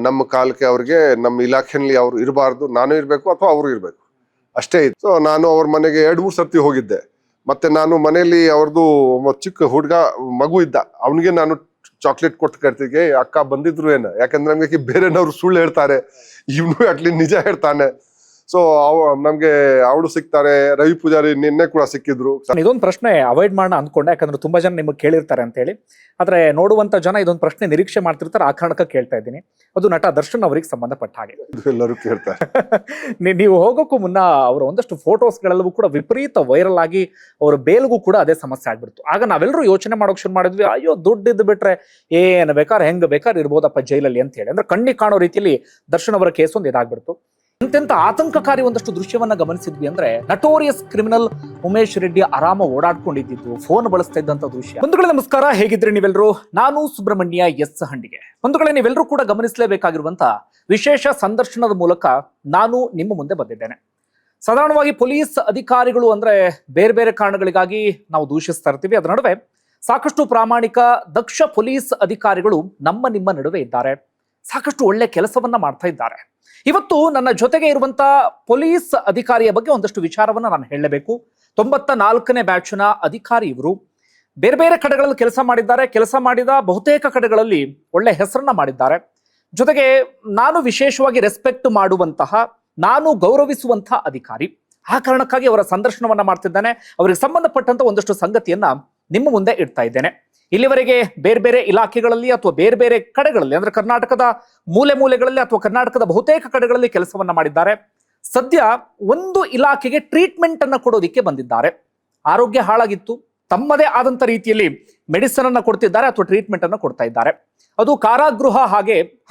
ನಮ್ಮ ಕಾಲಕ್ಕೆ ಅವ್ರಿಗೆ ನಮ್ಮ ಇಲಾಖೆಯಲ್ಲಿ ಅವ್ರು ಇರಬಾರ್ದು, ನಾನು ಇರಬೇಕು ಅಥವಾ ಅವರು ಇರಬೇಕು ಅಷ್ಟೇ ಇತ್ತು. ಸೊ ನಾನು ಅವ್ರ ಮನೆಗೆ 2-3 ಸರ್ತಿ ಹೋಗಿದ್ದೆ. ಮತ್ತೆ ನಾನು ಮನೆಯಲ್ಲಿ ಅವ್ರದ್ದು ಚಿಕ್ಕ ಹುಡುಗ ಮಗು ಇದ್ದ, ಅವನಿಗೆ ನಾನು ಚಾಕ್ಲೇಟ್ ಕೊಟ್ಟು ಕರ್ತಿಗೆ ಅಕ್ಕ ಬಂದಿದ್ರು ಏನ, ಯಾಕಂದ್ರೆ ನಮ್ಗೆ ಬೇರೆನವ್ರು ಸುಳ್ಳು ಹೇಳ್ತಾರೆ, ಇವನು ಅಟ್ಲೀಸ್ಟ್ ನಿಜ ಹೇಳ್ತಾನೆ. ಸೊ ನಮ್ಗೆ ಅವಳು ಸಿಗ್ತಾರೆ, ರವಿ ಪೂಜಾರಿ ನಿನ್ನೆ ಕೂಡ ಸಿಕ್ಕಿದ್ರು. ಇದೊಂದು ಪ್ರಶ್ನೆ ಅವಾಯ್ಡ್ ಮಾಡೋಣ ಅಂದ್ಕೊಂಡೆ, ಯಾಕಂದ್ರೆ ತುಂಬಾ ಜನ ನಿಮಗೆ ಕೇಳಿರ್ತಾರೆ ಅಂತ ಹೇಳಿ. ಆದ್ರೆ ನೋಡುವಂತ ಜನ ಇದೊಂದು ಪ್ರಶ್ನೆ ನಿರೀಕ್ಷೆ ಮಾಡ್ತಿರ್ತಾರೆ, ಆ ಕಾರಣಕ್ಕೆ ಕೇಳ್ತಾ ಇದ್ದೀನಿ. ಅದು ನಟ ದರ್ಶನ್ ಅವರಿಗೆ ಸಂಬಂಧಪಟ್ಟ ಹಾಗೆ. ಎಲ್ಲರೂ ಕೇಳ್ತಾರೆ. ನೀವು ಹೋಗೋಕ್ಕೂ ಮುನ್ನ ಅವರ ಒಂದಷ್ಟು ಫೋಟೋಸ್ಗಳೆಲ್ಲವೂ ಕೂಡ ವಿಪರೀತ ವೈರಲ್ ಆಗಿ ಅವರ ಬೇಲ್ಗೂ ಕೂಡ ಅದೇ ಸಮಸ್ಯೆ ಆಗ್ಬಿಡ್ತು. ಆಗ ನಾವೆಲ್ಲರೂ ಯೋಚನೆ ಮಾಡೋಕೆ ಶುರು ಮಾಡಿದ್ವಿ, ಅಯ್ಯೋ ದುಡ್ಡು ಇದ್ದು ಬಿಟ್ರೆ ಏನ್ ಬೇಕಾದ್ರೆ ಹೆಂಗ್ ಬೇಕಾದ್ರೆ ಇರ್ಬೋದಪ್ಪ ಜೈಲಲ್ಲಿ ಅಂತ ಹೇಳಿ. ಅಂದ್ರೆ ಕಣ್ಣಿಗೆ ಕಾಣೋ ರೀತಿಯಲ್ಲಿ ದರ್ಶನ್ ಅವರ ಕೇಸ್ ಒಂದು ಇದಾಗ್ಬಿಡ್ತು. ಎಂತೆಂತ ಆತಂಕಕಾರಿ ಒಂದಷ್ಟು ದೃಶ್ಯವನ್ನ ಗಮನಿಸಿದ್ವಿ ಅಂದ್ರೆ, ನಟೋರಿಯಸ್ ಕ್ರಿಮಿನಲ್ ಉಮೇಶ್ ರೆಡ್ಡಿ ಆರಾಮ ಓಡಾಡ್ಕೊಂಡಿದ್ದು, ಫೋನ್ ಬಳಸ್ತಾ ಇದ್ದಂತ ದೃಶ್ಯ. ಬಂಧುಗಳೇ ನಮಸ್ಕಾರ, ಹೇಗಿದ್ರಿ ನೀವೆಲ್ಲರೂ? ನಾನು ಸುಬ್ರಹ್ಮಣ್ಯ ಎಸ್ ಹಂಡಿಗೆ. ಬಂಧುಗಳೇ, ನೀವೆಲ್ಲರೂ ಕೂಡ ಗಮನಿಸಲೇಬೇಕಾಗಿರುವಂತ ವಿಶೇಷ ಸಂದರ್ಶನದ ಮೂಲಕ ನಾನು ನಿಮ್ಮ ಮುಂದೆ ಬಂದಿದ್ದೇನೆ. ಸಾಧಾರಣವಾಗಿ ಪೊಲೀಸ್ ಅಧಿಕಾರಿಗಳು ಅಂದ್ರೆ ಬೇರೆ ಬೇರೆ ಕಾರಣಗಳಿಗಾಗಿ ನಾವು ದೂಷಿಸ್ತಾ ಇರ್ತೀವಿ. ಅದರ ನಡುವೆ ಸಾಕಷ್ಟು ಪ್ರಾಮಾಣಿಕ ದಕ್ಷ ಪೊಲೀಸ್ ಅಧಿಕಾರಿಗಳು ನಿಮ್ಮ ನಡುವೆ ಇದ್ದಾರೆ, ಸಾಕಷ್ಟು ಒಳ್ಳೆ ಕೆಲಸವನ್ನ ಮಾಡ್ತಾ ಇದ್ದಾರೆ. ಇವತ್ತು ನನ್ನ ಜೊತೆಗೆ ಇರುವಂತ ಪೊಲೀಸ್ ಅಧಿಕಾರಿಯ ಬಗ್ಗೆ ಒಂದಷ್ಟು ವಿಚಾರವನ್ನ ನಾನು ಹೇಳಲೇಬೇಕು. 94ನೇ ಬ್ಯಾಚ್ನ ಅಧಿಕಾರಿ ಇವರು. ಬೇರೆ ಬೇರೆ ಕಡೆಗಳಲ್ಲಿ ಕೆಲಸ ಮಾಡಿದ್ದಾರೆ, ಕೆಲಸ ಮಾಡಿದ ಬಹುತೇಕ ಕಡೆಗಳಲ್ಲಿ ಒಳ್ಳೆ ಹೆಸರನ್ನ ಮಾಡಿದ್ದಾರೆ. ಜೊತೆಗೆ ನಾನು ವಿಶೇಷವಾಗಿ ರೆಸ್ಪೆಕ್ಟ್ ಮಾಡುವಂತಹ, ನಾನು ಗೌರವಿಸುವಂತಹ ಅಧಿಕಾರಿ. ಆ ಕಾರಣಕ್ಕಾಗಿ ಅವರ ಸಂದರ್ಶನವನ್ನ ಮಾಡ್ತಿದ್ದಾನೆ. ಅವರಿಗೆ ಸಂಬಂಧಪಟ್ಟಂತ ಒಂದಷ್ಟು ಸಂಗತಿಯನ್ನ ನಿಮ್ಮ ಮುಂದೆ ಇಡ್ತಾ ಇದ್ದೇನೆ. ಇಲ್ಲಿವರೆಗೆ ಬೇರೆ ಬೇರೆ ಇಲಾಖೆಗಳಲ್ಲಿ ಅಥವಾ ಬೇರೆ ಬೇರೆ ಕಡೆಗಳಲ್ಲಿ, ಅಂದ್ರೆ ಕರ್ನಾಟಕದ ಮೂಲೆಗಳಲ್ಲಿ ಅಥವಾ ಕರ್ನಾಟಕದ ಬಹುತೇಕ ಕಡೆಗಳಲ್ಲಿ ಕೆಲಸವನ್ನ ಮಾಡಿದ್ದಾರೆ. ಸದ್ಯ ಒಂದು ಇಲಾಖೆಗೆ ಟ್ರೀಟ್ಮೆಂಟ್ ಅನ್ನ ಕೊಡೋದಿಕ್ಕೆ ಬಂದಿದ್ದಾರೆ. ಆರೋಗ್ಯ ಹಾಳಾಗಿತ್ತು, ತಮ್ಮದೇ ಆದಂತ ರೀತಿಯಲ್ಲಿ ಮೆಡಿಸಿನ್ ಅನ್ನ ಕೊಡ್ತಿದ್ದಾರೆ ಅಥವಾ ಟ್ರೀಟ್ಮೆಂಟ್ ಅನ್ನ ಕೊಡ್ತಾ ಇದ್ದಾರೆ. ಅದು ಕಾರಾಗೃಹ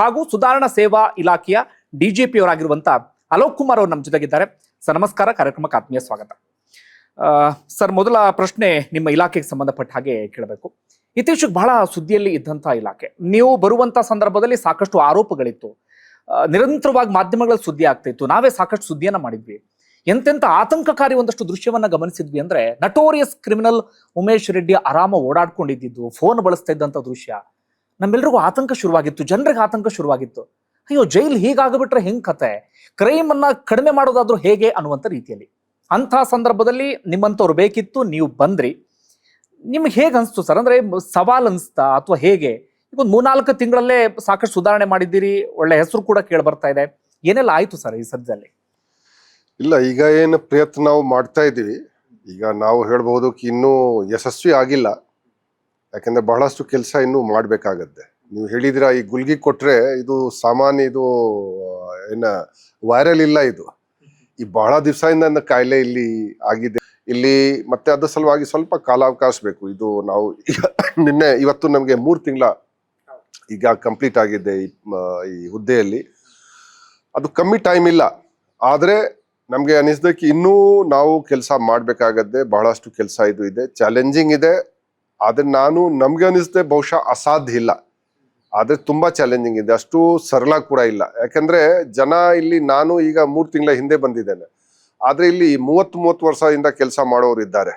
ಹಾಗೂ ಸುಧಾರಣಾ ಸೇವಾ ಇಲಾಖೆಯ DGP ಅವರಾಗಿರುವಂತ ಅಲೋಕ್ ಕುಮಾರ್ ಅವರು ನಮ್ಮ ಜೊತೆಗಿದ್ದಾರೆ. ಸರ್ ನಮಸ್ಕಾರ, ಕಾರ್ಯಕ್ರಮಕ್ಕೆ ಆತ್ಮೀಯ ಸ್ವಾಗತ. ಸರ್, ಮೊದಲ ಪ್ರಶ್ನೆ ನಿಮ್ಮ ಇಲಾಖೆಗೆ ಸಂಬಂಧಪಟ್ಟ ಹಾಗೆ ಕೇಳಬೇಕು. ಇತ್ತೀಚೆಗೆ ಬಹಳ ಸುದ್ದಿಯಲ್ಲಿ ಇದ್ದಂತಹ ಇಲಾಖೆ. ನೀವು ಬರುವಂತಹ ಸಂದರ್ಭದಲ್ಲಿ ಸಾಕಷ್ಟು ಆರೋಪಗಳಿತ್ತು, ನಿರಂತರವಾಗಿ ಮಾಧ್ಯಮಗಳಲ್ಲಿ ಸುದ್ದಿ ಆಗ್ತಾ ಇತ್ತು, ನಾವೇ ಸಾಕಷ್ಟು ಸುದ್ದಿಯನ್ನ ಮಾಡಿದ್ವಿ. ಎಂತೆಂತ ಆತಂಕಕಾರಿ ಒಂದಷ್ಟು ದೃಶ್ಯವನ್ನ ಗಮನಿಸಿದ್ವಿ ಅಂದ್ರೆ, ನಟೋರಿಯಸ್ ಕ್ರಿಮಿನಲ್ ಉಮೇಶ್ ರೆಡ್ಡಿ ಆರಾಮ ಓಡಾಡ್ಕೊಂಡಿದ್ದು, ಫೋನ್ ಬಳಸ್ತಾ ಇದ್ದಂತ ದೃಶ್ಯ. ನಮ್ಮೆಲ್ರಿಗೂ ಆತಂಕ ಶುರುವಾಗಿತ್ತು, ಜನರಿಗೆ ಆತಂಕ ಶುರುವಾಗಿತ್ತು. ಅಯ್ಯೋ, ಜೈಲ್ ಹೀಗಾಗ್ಬಿಟ್ರೆ ಹೆಂಗ್ ಕತೆ, ಕ್ರೈಮ್ ಅನ್ನ ಕಡಿಮೆ ಮಾಡೋದಾದ್ರೂ ಹೇಗೆ ಅನ್ನುವಂಥ ರೀತಿಯಲ್ಲಿ. ಅಂತಹ ಸಂದರ್ಭದಲ್ಲಿ ನಿಮ್ಮಂಥವ್ರು ಬೇಕಿತ್ತು, ನೀವು ಬಂದ್ರಿ. ನಿಮ್ಗೆ ಹೇಗೆ ಅನಿಸ್ತು ಸರ್? ಅಂದ್ರೆ ಸವಾಲ್ ಅನಿಸ್ತಾ ಅಥವಾ ಹೇಗೆ? ಈಗ ಒಂದು 3-4 ತಿಂಗಳಲ್ಲೇ ಸಾಕಷ್ಟು ಸುಧಾರಣೆ ಮಾಡಿದ್ದೀರಿ, ಒಳ್ಳೆ ಹೆಸರು ಕೂಡ ಕೇಳಿ ಬರ್ತಾ ಇದೆ. ಏನೆಲ್ಲ ಆಯ್ತು ಸರ್ ಈ ಸದ್ಯದಲ್ಲಿ? ಇಲ್ಲ, ಈಗ ಏನು ಪ್ರಯತ್ನ ನಾವು ಮಾಡ್ತಾ ಇದ್ದೀವಿ. ಈಗ ನಾವು ಹೇಳ್ಬಹುದು ಇನ್ನೂ ಯಶಸ್ವಿ ಆಗಿಲ್ಲ, ಯಾಕಂದ್ರೆ ಬಹಳಷ್ಟು ಕೆಲಸ ಇನ್ನೂ ಮಾಡ್ಬೇಕಾಗತ್ತೆ. ನೀವು ಹೇಳಿದಿರ, ಈ ಗುಲ್ಗಿ ಕೊಟ್ರೆ ಇದು ಸಾಮಾನ್ಯ, ಇದು ಏನ ವೈರಲ್ ಇಲ್ಲ, ಇದು ಈ ಬಹಳ ದಿವಸದಿಂದ ಕಾಯಿಲೆ ಇಲ್ಲಿ ಆಗಿದೆ ಇಲ್ಲಿ. ಮತ್ತೆ ಅದ್ರ ಸಲುವಾಗಿ ಸ್ವಲ್ಪ ಕಾಲಾವಕಾಶ ಬೇಕು. ಇದು ನಾವು ಇವತ್ತು ನಮ್ಗೆ 3 ತಿಂಗಳ ಈಗ ಕಂಪ್ಲೀಟ್ ಆಗಿದೆ ಈ ಹುದ್ದೆಯಲ್ಲಿ. ಅದು ಕಮ್ಮಿ ಟೈಮ್ ಇಲ್ಲ, ಆದ್ರೆ ನಮ್ಗೆ ಅನಿಸ್ದಕ್ಕೆ ಇನ್ನೂ ನಾವು ಕೆಲಸ ಮಾಡ್ಬೇಕಾಗತ್ತೆ. ಬಹಳಷ್ಟು ಕೆಲಸ ಇದು ಇದೆ, ಚಾಲೆಂಜಿಂಗ್ ಇದೆ. ಆದ್ರೆ ನಮ್ಗೆ ಅನಿಸ್ದೆ ಬಹುಶಃ ಅಸಾಧ್ಯ ಇಲ್ಲ, ಆದ್ರೆ ತುಂಬಾ ಚಾಲೆಂಜಿಂಗ್ ಇದೆ, ಅಷ್ಟು ಸರಳ ಕೂಡ ಇಲ್ಲ. ಯಾಕಂದ್ರೆ ಜನ ಇಲ್ಲಿ, ನಾನು ಈಗ 3 ತಿಂಗಳ ಹಿಂದೆ ಬಂದಿದ್ದೇನೆ, ಆದ್ರೆ ಇಲ್ಲಿ 30 ವರ್ಷದಿಂದ ಕೆಲಸ ಮಾಡೋರು ಇದ್ದಾರೆ.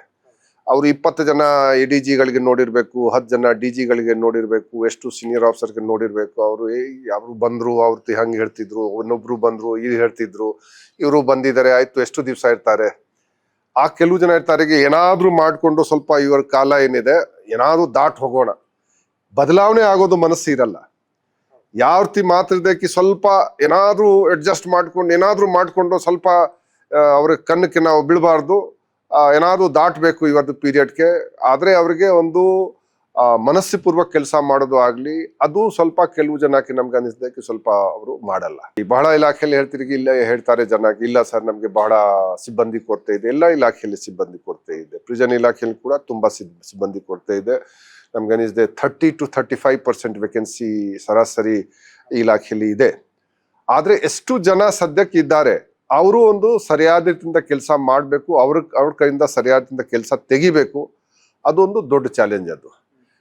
ಅವ್ರು 20 ಜನ ADG-ಗಳಿಗೆ ನೋಡಿರ್ಬೇಕು, 10 ಜನ DG-ಗಳಿಗೆ ನೋಡಿರ್ಬೇಕು, ಎಷ್ಟು ಸೀನಿಯರ್ ಆಫೀಸರ್ಗೆ ನೋಡಿರ್ಬೇಕು. ಅವರು ಬಂದ್ರು, ಅವ್ರು ಹಂಗೆ ಹೇಳ್ತಿದ್ರು, ಇನ್ನೊಬ್ರು ಬಂದ್ರು, ಹೇಳ್ತಿದ್ರು, ಇವರು ಬಂದಿದ್ದಾರೆ, ಆಯ್ತು ಎಷ್ಟು ದಿವಸ ಇರ್ತಾರೆ. ಆ ಕೆಲವು ಜನ ಇರ್ತಾರೆ, ಏನಾದ್ರೂ ಮಾಡ್ಕೊಂಡು ಸ್ವಲ್ಪ ಇವರ ಕಾಲ ಏನಿದೆ ಏನಾದ್ರೂ ದಾಟ್ ಹೋಗೋಣ, ಬದಲಾವಣೆ ಆಗೋದು ಮನಸ್ಸು ಇರಲ್ಲ. ಯಾವ ರೀತಿ ಮಾತ್ರ ಸ್ವಲ್ಪ ಏನಾದ್ರೂ ಅಡ್ಜಸ್ಟ್ ಮಾಡ್ಕೊಂಡು ಸ್ವಲ್ಪ ಅವ್ರ ಕಣ್ಣಕ್ಕೆ ನಾವು ಬೀಳಬಾರ್ದು, ಏನಾದ್ರೂ ದಾಟಬೇಕು ಇವತ್ತು ಪೀರಿಯಡ್ಗೆ. ಆದ್ರೆ ಅವ್ರಿಗೆ ಒಂದು ಮನಸ್ಸುಪೂರ್ವಕ ಕೆಲಸ ಮಾಡೋದು ಆಗ್ಲಿ, ಅದು ಸ್ವಲ್ಪ ಕೆಲವು ಜನಕ್ಕೆ ನಮ್ಗೆ ಅನಿಸ್ದಕ್ಕೆ ಸ್ವಲ್ಪ ಅವರು ಮಾಡಲ್ಲ. ಈ ಬಹಳ ಇಲಾಖೆಯಲ್ಲಿ ಇಲ್ಲ ಹೇಳ್ತಾರೆ ಜನ, ಇಲ್ಲ ಸರ್ ನಮ್ಗೆ ಬಹಳ ಸಿಬ್ಬಂದಿ ಕೊರತೆ ಇದೆ. ಎಲ್ಲ ಇಲಾಖೆಯಲ್ಲಿ ಸಿಬ್ಬಂದಿ ಕೊರತೆ ಇದೆ, ಪ್ರಿಸನ್ ಇಲಾಖೆಯಲ್ಲಿ ಕೂಡ ತುಂಬಾ ಸಿಬ್ಬಂದಿ ಕೊರತೆ ಇದೆ. ನಮ್ಗೆ ಅನಿಸಿದೆ 30 to 35% ವೇಕೆನ್ಸಿ ಸರಾಸರಿ ಇಲಾಖೆಯಲ್ಲಿ ಇದೆ. ಆದ್ರೆ ಎಷ್ಟು ಜನ ಸದ್ಯಕ್ಕೆ ಇದ್ದಾರೆ, ಅವರು ಒಂದು ಸರಿಯಾದ ರೀತಿಯಿಂದ ಕೆಲಸ ಮಾಡಬೇಕು, ಅವ್ರ ಕೈಯಿಂದ ಸರಿಯಾದ ರೀತಿಯಿಂದ ಕೆಲಸ ತೆಗಿಬೇಕು. ಅದೊಂದು ದೊಡ್ಡ ಚಾಲೆಂಜ್. ಅದು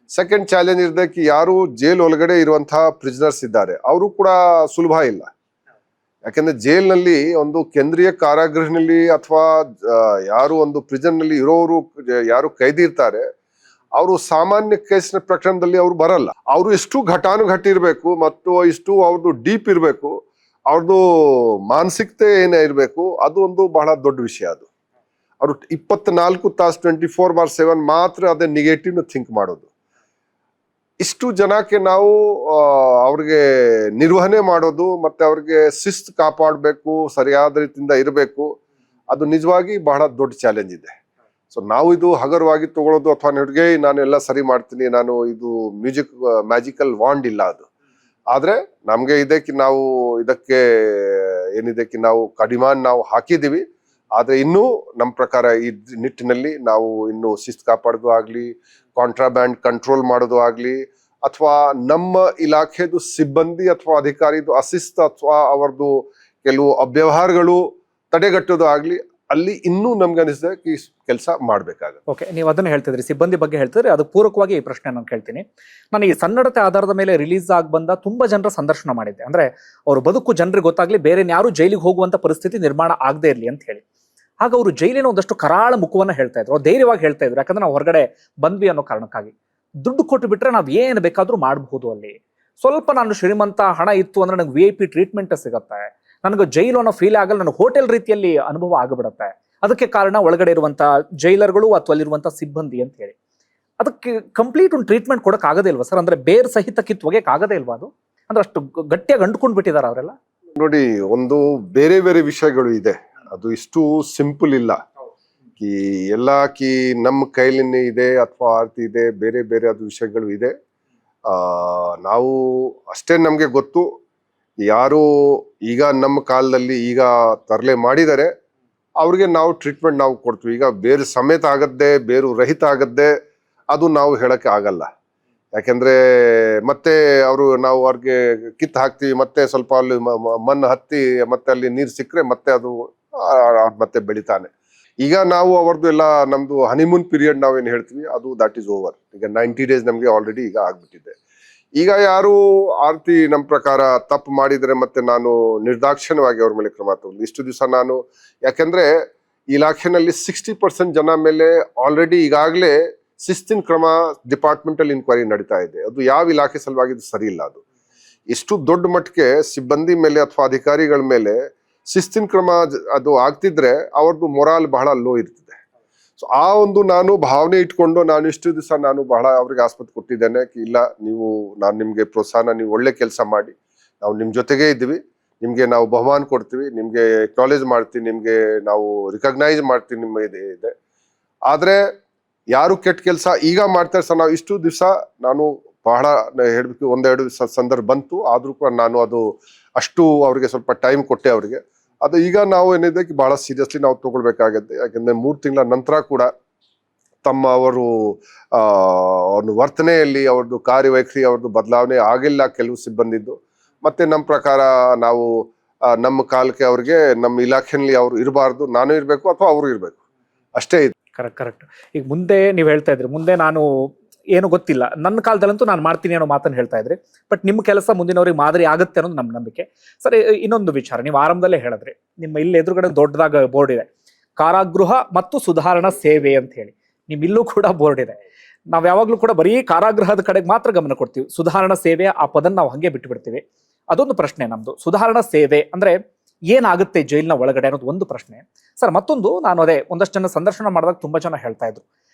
ಸೆಕೆಂಡ್ ಚಾಲೆಂಜ್ ಇರೋದಕ್ಕೆ, ಯಾರು ಜೈಲ್ ಒಳಗಡೆ ಇರುವಂತಹ ಪ್ರಿಸನರ್ಸ್ ಇದ್ದಾರೆ ಅವರು ಕೂಡ ಸುಲಭ ಇಲ್ಲ. ಯಾಕಂದ್ರೆ ಜೈಲ್ನಲ್ಲಿ ಒಂದು ಕೇಂದ್ರೀಯ ಕಾರಾಗೃಹನಲ್ಲಿ ಅಥವಾ ಯಾರು ಒಂದು ಪ್ರಿಸನ್ ನಲ್ಲಿ ಇರೋರು ಯಾರು ಕೈದಿ ಇರ್ತಾರೆ, ಅವರು ಸಾಮಾನ್ಯ ಕೇಸಿನ ಪ್ರಕರಣದಲ್ಲಿ ಅವ್ರು ಬರಲ್ಲ. ಅವರು ಎಷ್ಟು ಘಟಾನುಘಟಿ ಇರಬೇಕು ಮತ್ತು ಇಷ್ಟು ಅವ್ರದ್ದು ಡೀಪ್ ಇರಬೇಕು, ಅವ್ರದ್ದು ಮಾನಸಿಕತೆ ಏನೇ ಇರಬೇಕು, ಅದು ಒಂದು ಬಹಳ ದೊಡ್ಡ ವಿಷಯ. ಅದು ಅವರು 24 ತಾಸು 24/7 ಮಾತ್ರ ಅದೇ ನೆಗೆಟಿವ್ನ ಥಿಂಕ್ ಮಾಡೋದು. ಇಷ್ಟು ಜನಕ್ಕೆ ನಾವು ಅವ್ರಿಗೆ ನಿರ್ವಹಣೆ ಮಾಡೋದು ಮತ್ತೆ ಅವ್ರಿಗೆ ಶಿಸ್ತು ಕಾಪಾಡಬೇಕು, ಸರಿಯಾದ ರೀತಿಯಿಂದ ಇರಬೇಕು, ಅದು ನಿಜವಾಗಿ ಬಹಳ ದೊಡ್ಡ ಚಾಲೆಂಜ್ ಇದೆ. ಸೊ ನಾವು ಇದು ಹಗರವಾಗಿ ತಗೊಳ್ಳೋದು ಅಥವಾ ಹುಡುಗೆ ನಾನು ಎಲ್ಲ ಸರಿ ಮಾಡ್ತೀನಿ, ನಾನು ಇದು ಮ್ಯಾಜಿಕಲ್ ವಾಂಡ್ ಇಲ್ಲ ಅದು. ಆದ್ರೆ ನಮ್ಗೆ ಇದಕ್ಕೆ ನಾವು ಇದಕ್ಕೆ ಏನಿದಕ್ಕೆ ನಾವು ಕಡಿಮಾನ್ ನಾವು ಹಾಕಿದೀವಿ. ಆದ್ರೆ ಇನ್ನೂ ನಮ್ಮ ಪ್ರಕಾರ ಈ ನಿಟ್ಟಿನಲ್ಲಿ ನಾವು ಇನ್ನು ಶಿಸ್ತು ಕಾಪಾಡೋದು ಆಗ್ಲಿ, ಕಾಂಟ್ರಾಬ್ಯಾಂಡ್ ಕಂಟ್ರೋಲ್ ಮಾಡೋದು ಆಗ್ಲಿ, ಅಥವಾ ನಮ್ಮ ಇಲಾಖೆದು ಸಿಬ್ಬಂದಿ ಅಥವಾ ಅಧಿಕಾರಿದು ಅಶಿಸ್ತು ಅಥವಾ ಅವರದು ಕೆಲವು ಅವ್ಯವಹಾರಗಳು ತಡೆಗಟ್ಟೋದು ಆಗ್ಲಿ, ಅಲ್ಲಿ ಇನ್ನೂ ನಮ್ಗೆ ಅನಿಸಿದೆ ಈ ಕೆಲಸ ಮಾಡ್ಬೇಕಾಗುತ್ತೆ. ಓಕೆ, ನೀವು ಅದನ್ನ ಹೇಳ್ತಿದ್ರಿ, ಸಿಬ್ಬಂದಿ ಬಗ್ಗೆ ಹೇಳ್ತಿದ್ರಿ. ಅದು ಪೂರಕವಾಗಿ ಈ ಪ್ರಶ್ನೆ ನಾನು ಕೇಳ್ತೀನಿ. ನಾನು ಈ ಸನ್ನಡತೆ ಆಧಾರದ ಮೇಲೆ ರಿಲೀಸ್ ಆಗಿ ಬಂದ ತುಂಬಾ ಜನರ ಸಂದರ್ಶನ ಮಾಡಿದ್ದೆ. ಅಂದ್ರೆ ಅವ್ರ ಬದುಕು ಜನರಿಗೆ ಗೊತ್ತಾಗ್ಲಿ, ಬೇರೆ ಯಾರು ಜೈಲಿಗೆ ಹೋಗುವಂತ ಪರಿಸ್ಥಿತಿ ನಿರ್ಮಾಣ ಆಗದೆ ಇರ್ಲಿ ಅಂತ ಹೇಳಿ. ಆಗ ಅವರು ಜೈಲಿನ ಒಂದಷ್ಟು ಕರಾಳ ಮುಖವನ್ನ ಹೇಳ್ತಾ ಇದ್ರು, ಧೈರ್ಯವಾಗಿ ಹೇಳ್ತಾ ಇದ್ರು. ಯಾಕಂದ್ರೆ ನಾವು ಹೊರಗಡೆ ಬಂದ್ವಿ ಅನ್ನೋ ಕಾರಣಕ್ಕಾಗಿ. ದುಡ್ಡು ಕೊಟ್ಟು ಬಿಟ್ರೆ ನಾವ್ ಏನ್ ಬೇಕಾದ್ರೂ ಮಾಡಬಹುದು ಅಲ್ಲಿ. ಸ್ವಲ್ಪ ನಾನು ಶ್ರೀಮಂತ, ಹಣ ಇತ್ತು ಅಂದ್ರೆ ನನಗೆ VIP ಟ್ರೀಟ್ಮೆಂಟ್ ಸಿಗತ್ತೆ, ನನಗೆ ಜೈಲು ಅನ್ನೋ ಫೀಲ್ ಆಗಲ್ಲ, ನನಗೆ ಹೋಟೆಲ್ ರೀತಿಯಲ್ಲಿ ಅನುಭವ ಆಗಿಬಿಡುತ್ತೆ. ಅದಕ್ಕೆ ಕಾರಣ ಒಳಗಡೆ ಇರುವಂತ ಜೈಲರ್ಗಳು ಅಥವಾ ಅಲ್ಲಿರುವಂತ ಸಿಬ್ಬಂದಿ ಅಂತ ಹೇಳಿ. ಅದಕ್ಕೆ ಕಂಪ್ಲೀಟ್ ಒಂದು ಟ್ರೀಟ್ಮೆಂಟ್ ಕೊಡಕ್ ಆಗದೇ ಇಲ್ವಾ ಸರ್? ಅಂದ್ರೆ ಬೇರ್ ಸಹಿತ ಕಿತ್ತೊಗೆಕ್ ಆಗದೇ ಇಲ್ವಾ ಅದು? ಅಂದ್ರೆ ಅಷ್ಟು ಗಟ್ಟಿಯಾಗಿ ಅಂಟ್ಕೊಂಡ್ ಬಿಟ್ಟಿದಾರ ಅವರೆಲ್ಲ. ನೋಡಿ, ಒಂದು ಬೇರೆ ಬೇರೆ ವಿಷಯಗಳು ಇದೆ, ಅದು ಇಷ್ಟು ಸಿಂಪಲ್ ಇಲ್ಲ. ಕಿ ಎಲ್ಲ ಕಿ ನಮ್ಮ ಕೈಲಿನೇ ಇದೆ ಅಥವಾ ಆರ್ತಿ ಇದೆ, ಬೇರೆ ಬೇರೆ ಅದು ವಿಷಯಗಳು ಇದೆ. ನಾವು ಅಷ್ಟೇ ನಮ್ಗೆ ಗೊತ್ತು, ಯಾರು ಈಗ ನಮ್ಮ ಕಾಲದಲ್ಲಿ ಈಗ ತರಲೆ ಮಾಡಿದರೆ ಅವ್ರಿಗೆ ನಾವು ಟ್ರೀಟ್ಮೆಂಟ್ ನಾವು ಕೊಡ್ತೀವಿ. ಈಗ ಬೇರೆ ಸಮೇತ ಆಗದ್ದೆ, ಬೇರು ರಹಿತ ಆಗದ್ದೆ, ಅದು ನಾವು ಹೇಳಕ್ಕೆ ಆಗಲ್ಲ. ಯಾಕೆಂದ್ರೆ ಮತ್ತೆ ನಾವು ಅವ್ರಿಗೆ ಕಿತ್ತು ಹಾಕ್ತಿವಿ, ಮತ್ತೆ ಸ್ವಲ್ಪ ಅಲ್ಲಿ ಮಣ್ಣು ಹತ್ತಿ ಮತ್ತೆ ಅಲ್ಲಿ ನೀರು ಸಿಕ್ಕರೆ ಮತ್ತೆ ಅದು ಮತ್ತೆ ಬೆಳಿತಾನೆ. ಈಗ ನಾವು ಅವ್ರದ್ದು ಎಲ್ಲ ನಮ್ದು ಹನಿಮೂನ್ ಪೀರಿಯಡ್ ನಾವೇನು ಹೇಳ್ತೀವಿ, ಅದು ದಟ್ ಈಸ್ ಓವರ್. ಈಗ 90 days ನಮ್ಗೆ ಆಲ್ರೆಡಿ ಈಗ ಆಗ್ಬಿಟ್ಟಿದೆ. ಈಗ ಯಾರು ಆರ್ತಿ ನಮ್ಮ ಪ್ರಕಾರ ತಪ್ಪು ಮಾಡಿದ್ರೆ ಮತ್ತೆ ನಾನು ನಿರ್ದಾಕ್ಷಿಣ್ಯವಾಗಿ ಅವ್ರ ಮೇಲೆ ಕ್ರಮ ತಗೊಂಡು ಇಷ್ಟು ದಿವಸ ನಾನು, ಯಾಕೆಂದ್ರೆ ಇಲಾಖೆನಲ್ಲಿ 60% ಜನ ಮೇಲೆ ಆಲ್ರೆಡಿ ಈಗಾಗಲೇ ಶಿಸ್ತಿನ ಕ್ರಮ ಡಿಪಾರ್ಟ್ಮೆಂಟಲ್ ಇನ್ಕ್ವೈರಿ ನಡೀತಾ ಇದೆ. ಅದು ಯಾವ ಇಲಾಖೆ ಸಲುವಾಗಿ ಇದು ಸರಿ ಇಲ್ಲ. ಅದು ಎಷ್ಟು ದೊಡ್ಡ ಮಟ್ಟಿಗೆ ಸಿಬ್ಬಂದಿ ಮೇಲೆ ಅಥವಾ ಅಧಿಕಾರಿಗಳ ಮೇಲೆ ಶಿಸ್ತಿನ ಕ್ರಮ ಅದು ಆಗ್ತಿದ್ರೆ ಅವ್ರದ್ದು ಮೊರಾಲ್ ಬಹಳ ಲೋ ಇರ್ತದೆ. ಸೊ ಆ ಒಂದು ನಾನು ಭಾವನೆ ಇಟ್ಕೊಂಡು ನಾನು ಇಷ್ಟು ದಿವಸ ನಾನು ಬಹಳ ಅವ್ರಿಗೆ ಆಸ್ಪತ್ರೆ ಕೊಟ್ಟಿದ್ದೇನೆ. ಇಲ್ಲ, ನಾನು ನಿಮ್ಗೆ ಪ್ರೋತ್ಸಾಹನ, ನೀವು ಒಳ್ಳೆ ಕೆಲಸ ಮಾಡಿ, ನಾವು ನಿಮ್ ಜೊತೆಗೆ ಇದ್ದೀವಿ, ನಿಮ್ಗೆ ನಾವು ಬಹುಮಾನ ಕೊಡ್ತೀವಿ, ನಿಮ್ಗೆ ಅಕ್ನಾಲೇಜ್ ಮಾಡ್ತೀವಿ, ನಿಮ್ಗೆ ನಾವು ರಿಕಗ್ನೈಸ್ ಮಾಡ್ತೀವಿ ನಿಮ್ಮ ಇದೆ. ಆದ್ರೆ ಯಾರು ಕೆಟ್ಟ ಕೆಲಸ ಈಗ ಮಾಡ್ತಾರೆ ಸರ್, ನಾವು ಇಷ್ಟು ದಿವಸ ನಾನು ಬಹಳ ಹೇಳ್ಬೇಕು, 1-2 ಸಂದರ್ಭ ಬಂತು, ಆದ್ರೂ ಕೂಡ ನಾನು ಅದು ಅಷ್ಟು ಅವ್ರಿಗೆ ಸ್ವಲ್ಪ ಟೈಮ್ ಕೊಟ್ಟೆ ಅವ್ರಿಗೆ. ಅದು ಈಗ ನಾವು ಏನಿದೆ ಬಹಳ ಸೀರಿಯಸ್ಲಿ ನಾವು ತಗೊಳ್ಬೇಕಾಗತ್ತೆ. ಯಾಕಂದ್ರೆ 3 ತಿಂಗಳ ನಂತರ ಕೂಡ ಅವರು ಅವ್ರ ವರ್ತನೆಯಲ್ಲಿ ಅವ್ರದ್ದು ಕಾರ್ಯವೈಖರಿ ಅವ್ರದ್ದು ಬದಲಾವಣೆ ಆಗಿಲ್ಲ ಕೆಲವು ಸಿಬ್ಬಂದಿದ್ದು. ಮತ್ತೆ ನಮ್ಮ ಪ್ರಕಾರ ನಾವು ನಮ್ಮ ಕಾಲಕ್ಕೆ ಅವ್ರಿಗೆ ನಮ್ಮ ಇಲಾಖೆಯಲ್ಲಿ ಅವ್ರು ಇರಬಾರ್ದು, ನಾನು ಇರ್ಬೇಕು ಅಥವಾ ಅವರು ಇರ್ಬೇಕು, ಅಷ್ಟೇ ಇದೆ. ಕರೆಕ್ಟ್. ಈಗ ಮುಂದೆ ನೀವು ಹೇಳ್ತಾ ಇದ್ರಿ, ಮುಂದೆ ನಾನು ಏನು ಗೊತ್ತಿಲ್ಲ, ನನ್ನ ಕಾಲದಲ್ಲಂತೂ ನಾನು ಮಾಡ್ತೀನಿ ಅನ್ನೋ ಮಾತನ್ನು ಹೇಳ್ತಾ ಇದ್ರಿ. ಬಟ್ ನಿಮ್ಮ ಕೆಲಸ ಮುಂದಿನವ್ರಿಗೆ ಮಾದರಿ ಆಗುತ್ತೆ ಅನ್ನೋದು ನಮ್ಮ ನಂಬಿಕೆ. ಸರಿ, ಇನ್ನೊಂದು ವಿಚಾರ, ನೀವು ಆರಂಭದಲ್ಲೇ ಹೇಳಿದ್ರಿ, ನಿಮ್ಮ ಇಲ್ಲಿ ಎದುರುಗಡೆ ದೊಡ್ಡದಾಗ ಬೋರ್ಡ್ ಇದೆ, ಕಾರಾಗೃಹ ಮತ್ತು ಸುಧಾರಣಾ ಸೇವೆ ಅಂತ ಹೇಳಿ. ನಿಮ್ ಇಲ್ಲೂ ಕೂಡ ಬೋರ್ಡ್ ಇದೆ. ನಾವ್ ಯಾವಾಗ್ಲೂ ಕೂಡ ಬರೀ ಕಾರಾಗೃಹದ ಕಡೆಗೆ ಮಾತ್ರ ಗಮನ ಕೊಡ್ತೀವಿ, ಸುಧಾರಣಾ ಸೇವೆ ಆ ಪದನ ನಾವು ಹಂಗೆ ಬಿಟ್ಟು ಬಿಡ್ತೀವಿ. ಅದೊಂದು ಪ್ರಶ್ನೆ ನಮ್ದು. ಸುಧಾರಣಾ ಸೇವೆ ಅಂದ್ರೆ ಏನಾಗುತ್ತೆ ಜೈಲಿನ ಒಳಗಡೆ ಅನ್ನೋದು ಒಂದು ಪ್ರಶ್ನೆ ಸರ್. ಮತ್ತೊಂದು, ನಾನು ಅದೇ ಒಂದಷ್ಟು ಜನ ಸಂದರ್ಶನ ಮಾಡಿದಾಗ ತುಂಬಾ ಜನ ಹೇಳ್ತಾ ಇದ್ರು,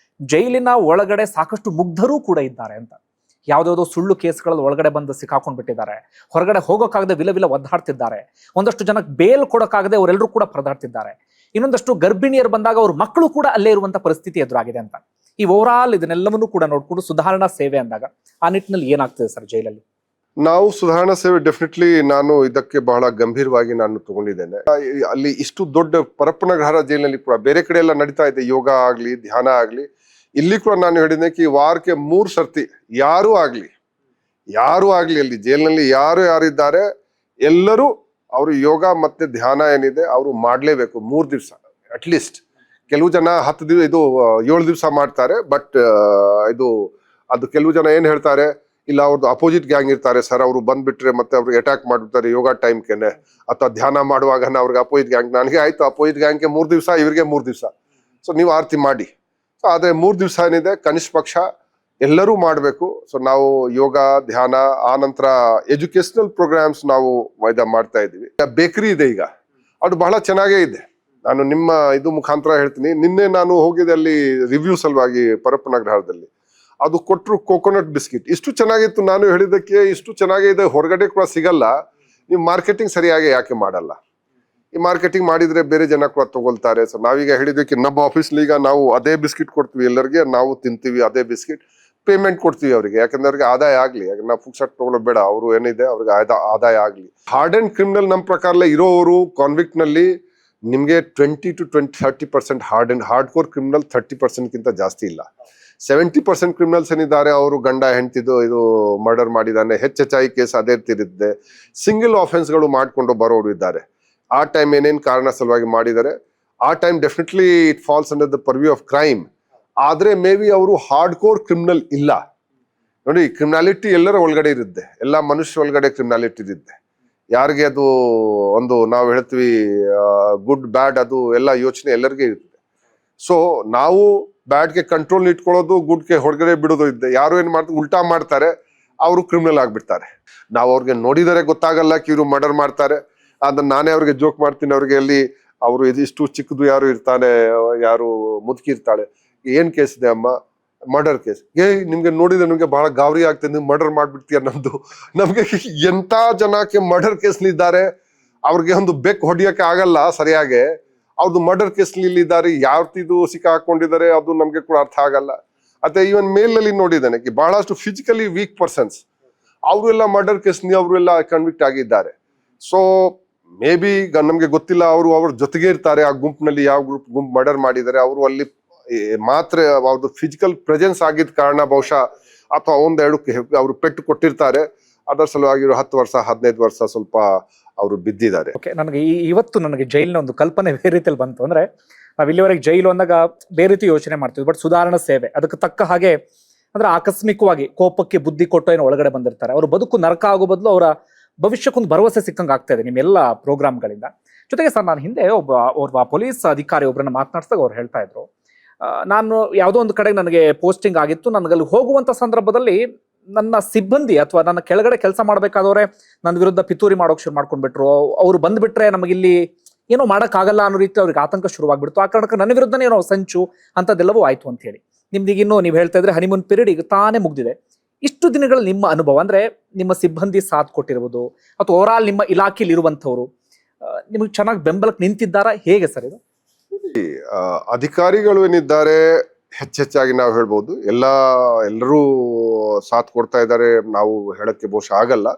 ಜೈಲಿನ ಒಳಗಡೆ ಸಾಕಷ್ಟು ಮುಗ್ಧರೂ ಕೂಡ ಇದ್ದಾರೆ ಅಂತ. ಯಾವ್ದಾವ್ದೋ ಸುಳ್ಳು ಕೇಸ್ಗಳಲ್ಲಿ ಒಳಗಡೆ ಬಂದು ಸಿಕ್ಕಾಕೊಂಡ್ ಬಿಟ್ಟಿದ್ದಾರೆ, ಹೊರಗಡೆ ಹೋಗೋಕ್ಕಾಗದೆ ವಿಲ ಒದ್ದಾಡ್ತಿದ್ದಾರೆ. ಒಂದಷ್ಟು ಜನಕ್ಕೆ ಬೇಲ್ ಕೊಡೋಕ್ಕಾಗದೆ ಅವರೆಲ್ಲರೂ ಕೂಡ ಪರದಾಡ್ತಿದ್ದಾರೆ. ಇನ್ನೊಂದಷ್ಟು ಗರ್ಭಿಣಿಯರು ಬಂದಾಗ ಅವ್ರ ಮಕ್ಕಳು ಕೂಡ ಅಲ್ಲೇ ಇರುವಂತ ಪರಿಸ್ಥಿತಿ ಎದುರಾಗಿದೆ ಅಂತ. ಈ ಓವರಾಲ್ ಇದನ್ನೆಲ್ಲವನ್ನೂ ಕೂಡ ನೋಡ್ಕೊಂಡು ಸುಧಾರಣಾ ಸೇವೆ ಅಂದಾಗ ಆ ನಿಟ್ಟಿನಲ್ಲಿ ಏನಾಗ್ತದೆ ಸರ್ ಜೈಲಲ್ಲಿ? ನಾವು ಸುಧಾರಣಾ ಸೇವೆ ಡೆಫಿನೆಟ್ಲಿ ನಾನು ಇದಕ್ಕೆ ಬಹಳ ಗಂಭೀರವಾಗಿ ನಾನು ತಗೊಂಡಿದ್ದೇನೆ. ಅಲ್ಲಿ ಇಷ್ಟು ದೊಡ್ಡ ಪರಪ್ಪನಗರ ಜೈಲಿನಲ್ಲಿ ಕೂಡ ಬೇರೆ ಕಡೆ ಎಲ್ಲ ನಡೀತಾ ಇದೆ, ಯೋಗ ಆಗ್ಲಿ, ಧ್ಯಾನ ಆಗ್ಲಿ. ಇಲ್ಲಿ ಕೂಡ ನಾನು ಹೇಳಿದ್ದೆ ಕಿ ವಾರಕ್ಕೆ 3 ಸರ್ತಿ ಯಾರು ಆಗ್ಲಿ ಅಲ್ಲಿ ಜೈಲಿನಲ್ಲಿ ಯಾರಿದ್ದಾರೆ ಎಲ್ಲರೂ ಅವರು ಯೋಗ ಮತ್ತೆ ಧ್ಯಾನ ಏನಿದೆ ಅವರು ಮಾಡ್ಲೇಬೇಕು 3 ದಿವಸ ಅಟ್ಲೀಸ್ಟ್. ಕೆಲವು ಜನ 10 ದಿವಸ 7 ದಿವಸ ಮಾಡ್ತಾರೆ. ಬಟ್ ಅದು ಕೆಲವು ಜನ ಏನ್ ಹೇಳ್ತಾರೆ, ಇಲ್ಲ ಅವ್ರದ್ದು ಅಪೋಸಿಟ್ ಗ್ಯಾಂಗ್ ಇರ್ತಾರೆ ಸರ್, ಅವರು ಬಂದ್ಬಿಟ್ರೆ ಮತ್ತೆ ಅವ್ರಿಗೆ ಅಟ್ಯಾಕ್ ಮಾಡ್ಬಿಡ್ತಾರೆ ಯೋಗ ಟೈಮ್ಗೆನೆ ಅಥವಾ ಧ್ಯಾನ ಮಾಡುವಾಗ ಅವ್ರಿಗೆ ಅಪೋಸಿಟ್ ಗ್ಯಾಂಗ್. ನನಗೆ ಆಯ್ತು ಅಪೋಸಿಟ್ ಗ್ಯಾಂಗ್ಗೆ 3 ದಿವಸ, ಇವ್ರಿಗೆ 3 ದಿವಸ, ಸೊ ನೀವು ಆರತಿ ಮಾಡಿ. ಸೊ ಆದ್ರೆ 3 ದಿವಸ ಏನಿದೆ ಕನಿಷ್ಠ ಪಕ್ಷ ಎಲ್ಲರೂ ಮಾಡಬೇಕು. ಸೊ ನಾವು ಯೋಗ, ಧ್ಯಾನ, ಆ ನಂತರ ಎಜುಕೇಶನಲ್ ಪ್ರೋಗ್ರಾಮ್ಸ್ ನಾವು ಮಾಡ್ತಾ ಇದ್ದೀವಿ. ಬೇಕರಿ ಇದೆ ಈಗ, ಅದು ಬಹಳ ಚೆನ್ನಾಗೇ ಇದೆ. ನಾನು ನಿಮ್ಮ ಇದು ಮುಖಾಂತರ ಹೇಳ್ತೀನಿ, ನಿನ್ನೆ ನಾನು ಹೋಗಿದ್ದೆ ಅಲ್ಲಿ ರಿವ್ಯೂ ಸಲುವಾಗಿ ಪರಪ್ಪನಗರದಲ್ಲಿ. ಅದು ಕೊಟ್ಟರು ಕೋಕೋನಟ್ ಬಿಸ್ಕಿಟ್, ಇಷ್ಟು ಚೆನ್ನಾಗಿತ್ತು. ನಾನು ಹೇಳಿದ್ದಕ್ಕೆ ಇಷ್ಟು ಚೆನ್ನಾಗಿದೆ, ಹೊರಗಡೆ ಕೂಡ ಸಿಗಲ್ಲ. ನೀವು ಮಾರ್ಕೆಟಿಂಗ್ ಸರಿಯಾಗಿ ಯಾಕೆ ಮಾಡಲ್ಲ? ಈ ಮಾರ್ಕೆಟಿಂಗ್ ಮಾಡಿದ್ರೆ ಬೇರೆ ಜನ ಕೂಡ ತಗೊಳ್ತಾರೆ. ಸೊ ನಾವೀಗ ಹೇಳಿದ್ದಕ್ಕೆ ನಮ್ಮ ಆಫೀಸ್ಲಿ ಈಗ ನಾವು ಅದೇ ಬಿಸ್ಕಿಟ್ ಕೊಡ್ತೀವಿ ಎಲ್ಲರಿಗೆ, ನಾವು ತಿಂತೀವಿ ಅದೇ ಬಿಸ್ಕಿಟ್, ಪೇಮೆಂಟ್ ಕೊಡ್ತೀವಿ ಅವರಿಗೆ, ಯಾಕಂದ್ರೆ ಅವ್ರಿಗೆ ಆದಾಯ ಆಗ್ಲಿ. ಯಾಕಂದ್ರೆ ನಾವು ಫುಕ್ಸಟ್ ತಗೊಳ್ಳೋದು ಬೇಡ, ಅವರು ಏನಿದೆ ಅವ್ರಿಗೆ ಆದಾಯ ಆಗ್ಲಿ. ಹಾರ್ಡ್ ಅಂಡ್ ಕ್ರಿಮಿನಲ್ ನಮ್ಮ ಪ್ರಕಾರ ಇರೋರು ಕಾನ್ವಿಕ್ಟ್ ನಲ್ಲಿ ನಿಮ್ಗೆ 20 to 30% ಹಾರ್ಡ್ ಕೋರ್ ಕ್ರಿಮಿನಲ್ 30% ಗಿಂತ ಜಾಸ್ತಿ ಇಲ್ಲ. 70% ಕ್ರಿಮಿನಲ್ಸ್ ಏನಿದ್ದಾರೆ ಅವರು ಗಂಡ ಹೆಂಡತಿದು ಇದು ಮರ್ಡರ್ ಮಾಡಿದಾನೆ, ಹೆಚ್ಚೆಚ್ಚಾಗಿ ಕೇಸ್ ಅದೇ ತಿರುತ್ತೆ. ಸಿಂಗಲ್ ಆಫೆನ್ಸ್ಗಳು ಮಾಡ್ಕೊಂಡು ಬರೋರು ಇದ್ದಾರೆ. ಆ ಟೈಮ್ ಏನೇನ್ ಕಾರಣ ಸಲುವಾಗಿ ಮಾಡಿದ್ದಾರೆ, ಆ time definitely it falls under the purview of crime. ಆದ್ರೆ ಮೇ ಬಿ ಅವರು ಹಾರ್ಡ್ ಕೋರ್ ಕ್ರಿಮಿನಲ್ ಇಲ್ಲ. ನೋಡಿ, ಕ್ರಿಮಿನಾಲಿಟಿ ಎಲ್ಲರ ಒಳಗಡೆ ಇರುತ್ತೆ, ಎಲ್ಲಾ ಮನುಷ್ಯ ಒಳಗಡೆ ಕ್ರಿಮಿನಾಲಿಟಿ ಇರುತ್ತೆ. ಯಾರಿಗೆ ಅದು ಒಂದು ನಾವು ಹೇಳ್ತೀವಿ ಗುಡ್ ಬ್ಯಾಡ್, ಅದು ಎಲ್ಲ ಯೋಚನೆ ಎಲ್ಲರಿಗೆ ಇರುತ್ತೆ. ಸೊ ನಾವು ಬ್ಯಾಡ್ಗೆ ಕಂಟ್ರೋಲ್ ಇಟ್ಕೊಳ್ಳೋದು, ಗುಡ್ಗೆ ಹೊರಗಡೆ ಬಿಡೋದು ಇದ್ದೆ. ಯಾರು ಏನ್ ಮಾಡ್ತಾರೆ, ಉಲ್ಟಾ ಮಾಡ್ತಾರೆ, ಅವರು ಕ್ರಿಮಿನಲ್ ಆಗ್ಬಿಡ್ತಾರೆ. ನಾವು ಅವ್ರಿಗೆ ನೋಡಿದರೆ ಗೊತ್ತಾಗಲ್ಲ ಇವರು ಮರ್ಡರ್ ಮಾಡ್ತಾರೆ. ಅದನ್ನ ನಾನೇ ಅವ್ರಿಗೆ ಜೋಕ್ ಮಾಡ್ತೀನಿ, ಅವ್ರಿಗೆ ಅಲ್ಲಿ ಅವರು ಇದಿಷ್ಟು ಚಿಕ್ಕದು ಯಾರು ಇರ್ತಾನೆ, ಯಾರು ಮುದುಕಿ ಇರ್ತಾಳೆ, ಏನ್ ಕೇಸ್ ಇದೆ ಅಮ್ಮ? Murder case. ನಿಮ್ಗೆ ನೋಡಿದ್ರೆ ನಿಮ್ಗೆ ಬಹಳ ಗಾಬರಿ ಆಗ್ತದೆ, ನೀವು ಮರ್ಡರ್ ಮಾಡ್ಬಿಡ್ತೀಯ. ನಮ್ಗೆ ಎಂತ ಜನಕ್ಕೆ ಮರ್ಡರ್ ಕೇಸ್ಲಿದ್ದಾರೆ, ಅವ್ರಿಗೆ ಒಂದು ಬೆಕ್ ಹೊಡಿಯಕ್ಕೆ ಆಗಲ್ಲ ಸರಿಯಾಗಿ. ಅವ್ರದ್ದು ಮರ್ಡರ್ ಕೇಸ್ಲಿ ಇದ್ದಾರೆ, ಯಾವ್ದು ಸಿಕ್ಕಾಕೊಂಡಿದ್ದಾರೆ ಅದು ನಮ್ಗೆ ಕೂಡ ಅರ್ಥ ಆಗಲ್ಲ. ಮತ್ತೆ ಈವನ್ ಮೇಲಲ್ಲಿ ನೋಡಿದ್ದಾನೆ ಬಹಳಷ್ಟು ಫಿಸಿಕಲಿ ವೀಕ್ ಪರ್ಸನ್ಸ್, ಅವರೆಲ್ಲ ಮರ್ಡರ್ ಕೇಸ್ಲಿ ಅವರೆಲ್ಲ ಕನ್ವಿಕ್ಟ್ ಆಗಿದ್ದಾರೆ. ಸೊ ಮೇ ಬಿ ನಮ್ಗೆ ಗೊತ್ತಿಲ್ಲ, ಅವರು ಅವ್ರ ಜೊತೆಗೆ ಇರ್ತಾರೆ ಆ ಗುಂಪಿನಲ್ಲಿ, ಯಾವ ಗುಂಪು ಮರ್ಡರ್ ಮಾಡಿದ್ದಾರೆ ಅವರು ಅಲ್ಲಿ ಮಾತ್ರ ಅವ್ರದ್ದು ಫಿಸಿಕಲ್ ಪ್ರೆಸೆನ್ಸ್ ಆಗಿದ್ದ ಕಾರಣ ಬಹುಶಃ, ಅಥವಾ ಒಂದೆರಡು ಅವರು ಪೆಟ್ಟು ಕೊಟ್ಟಿರ್ತಾರೆ, ಅದರ ಸಲುವಾಗಿ 10 ವರ್ಷ 15 ವರ್ಷ ಸ್ವಲ್ಪ ಅವರು ಬಿದ್ದಿದ್ದಾರೆ. ನನಗೆ ಇವತ್ತು ನನಗೆ ಜೈಲಿನ ಒಂದು ಕಲ್ಪನೆ ಬೇರೆ ರೀತಿಯಲ್ಲಿ ಬಂತು. ಅಂದ್ರೆ ನಾವ್ ಇಲ್ಲಿವರೆಗೆ ಜೈಲು ಅಂದಾಗ ಬೇರೆ ರೀತಿ ಯೋಚನೆ ಮಾಡ್ತೀವಿ, ಬಟ್ ಸುಧಾರಣಾ ಸೇವೆ ಅದಕ್ಕೆ ತಕ್ಕ ಹಾಗೆ ಅಂದ್ರೆ ಆಕಸ್ಮಿಕವಾಗಿ ಕೋಪಕ್ಕೆ ಬುದ್ಧಿ ಕೊಟ್ಟು ಏನೋ ಒಳಗಡೆ ಬಂದಿರ್ತಾರೆ. ಅವ್ರ ಬದುಕು ನರಕ ಆಗೋ ಬದಲು ಅವರ ಭವಿಷ್ಯಕ್ಕೊಂದು ಭರವಸೆ ಸಿಕ್ಕಂಗೆ ಆಗ್ತಾ ಇದೆ ನಿಮ್ಮೆಲ್ಲ ಪ್ರೋಗ್ರಾಮ್ಗಳಿಂದ. ಜೊತೆಗೆ ಸರ್, ನಾನು ಹಿಂದೆ ಒಬ್ಬ ಪೊಲೀಸ್ ಅಧಿಕಾರಿ ಒಬ್ಬರನ್ನ ಮಾತನಾಡಿಸಿದಾಗ ಅವ್ರು ಹೇಳ್ತಾ ಇದ್ರು, ನಾನು ಯಾವುದೋ ಒಂದು ಕಡೆಗೆ ನನಗೆ ಪೋಸ್ಟಿಂಗ್ ಆಗಿತ್ತು, ನನಗಲ್ಲಿ ಹೋಗುವಂತ ಸಂದರ್ಭದಲ್ಲಿ ನನ್ನ ಸಿಬ್ಬಂದಿ ಅಥವಾ ನನ್ನ ಕೆಳಗಡೆ ಕೆಲಸ ಮಾಡ್ಬೇಕಾದವ್ರೆ ನನ್ನ ವಿರುದ್ಧ ಪಿತೂರಿ ಮಾಡೋಕೆ ಶುರು ಮಾಡ್ಕೊಂಡ್ಬಿಟ್ರು. ಅವ್ರು ಬಂದ್ಬಿಟ್ರೆ ನಮಗಿಲ್ಲಿ ಏನೋ ಮಾಡೋಕ್ಕಾಗಲ್ಲ ಅನ್ನೋ ರೀತಿ ಅವ್ರಿಗೆ ಆತಂಕ ಶುರುವಾಗ್ಬಿಡ್ತು. ಆ ಕಾರಣಕ್ಕೆ ನನ್ನ ವಿರುದ್ಧನೇ ಏನೋ ಸಂಚು ಅಂಥದ್ದೆಲ್ಲವೂ ಆಯ್ತು ಅಂತ ಹೇಳಿ. ನಿಮ್ದೀಗ ಇನ್ನೂ ನೀವು ಹೇಳ್ತಾ ಇದ್ರೆ ಹನಿಮೂನ್ ಪೀರಿಯಡ್ ಈಗ ತಾನೇ ಮುಗ್ದಿದೆ. ಇಷ್ಟು ದಿನಗಳ ನಿಮ್ಮ ಅನುಭವ, ಅಂದ್ರೆ ನಿಮ್ಮ ಸಿಬ್ಬಂದಿ ಸಾಥ್ ಕೊಟ್ಟಿರ್ಬೋದು ಅಥವಾ ಓವರಾಲ್ ನಿಮ್ಮ ಇಲಾಖೆಯಲ್ಲಿ ಇರುವಂತವ್ರು ನಿಮಗೆ ಚೆನ್ನಾಗಿ ಬೆಂಬಲಕ್ಕೆ ನಿಂತಿದ್ದಾರಾ, ಹೇಗೆ ಸರ್ ಇದು? ಅಧಿಕಾರಿಗಳು ಏನಿದ್ದಾರೆ ಹೆಚ್ಚೆಚ್ಚಾಗಿ ನಾವು ಹೇಳ್ಬೋದು, ಎಲ್ಲರೂ ಸಾಥ್ ಕೊಡ್ತಾ ಇದ್ದಾರೆ, ನಾವು ಹೇಳಕ್ಕೆ ಬಹುಶಃ ಆಗಲ್ಲ.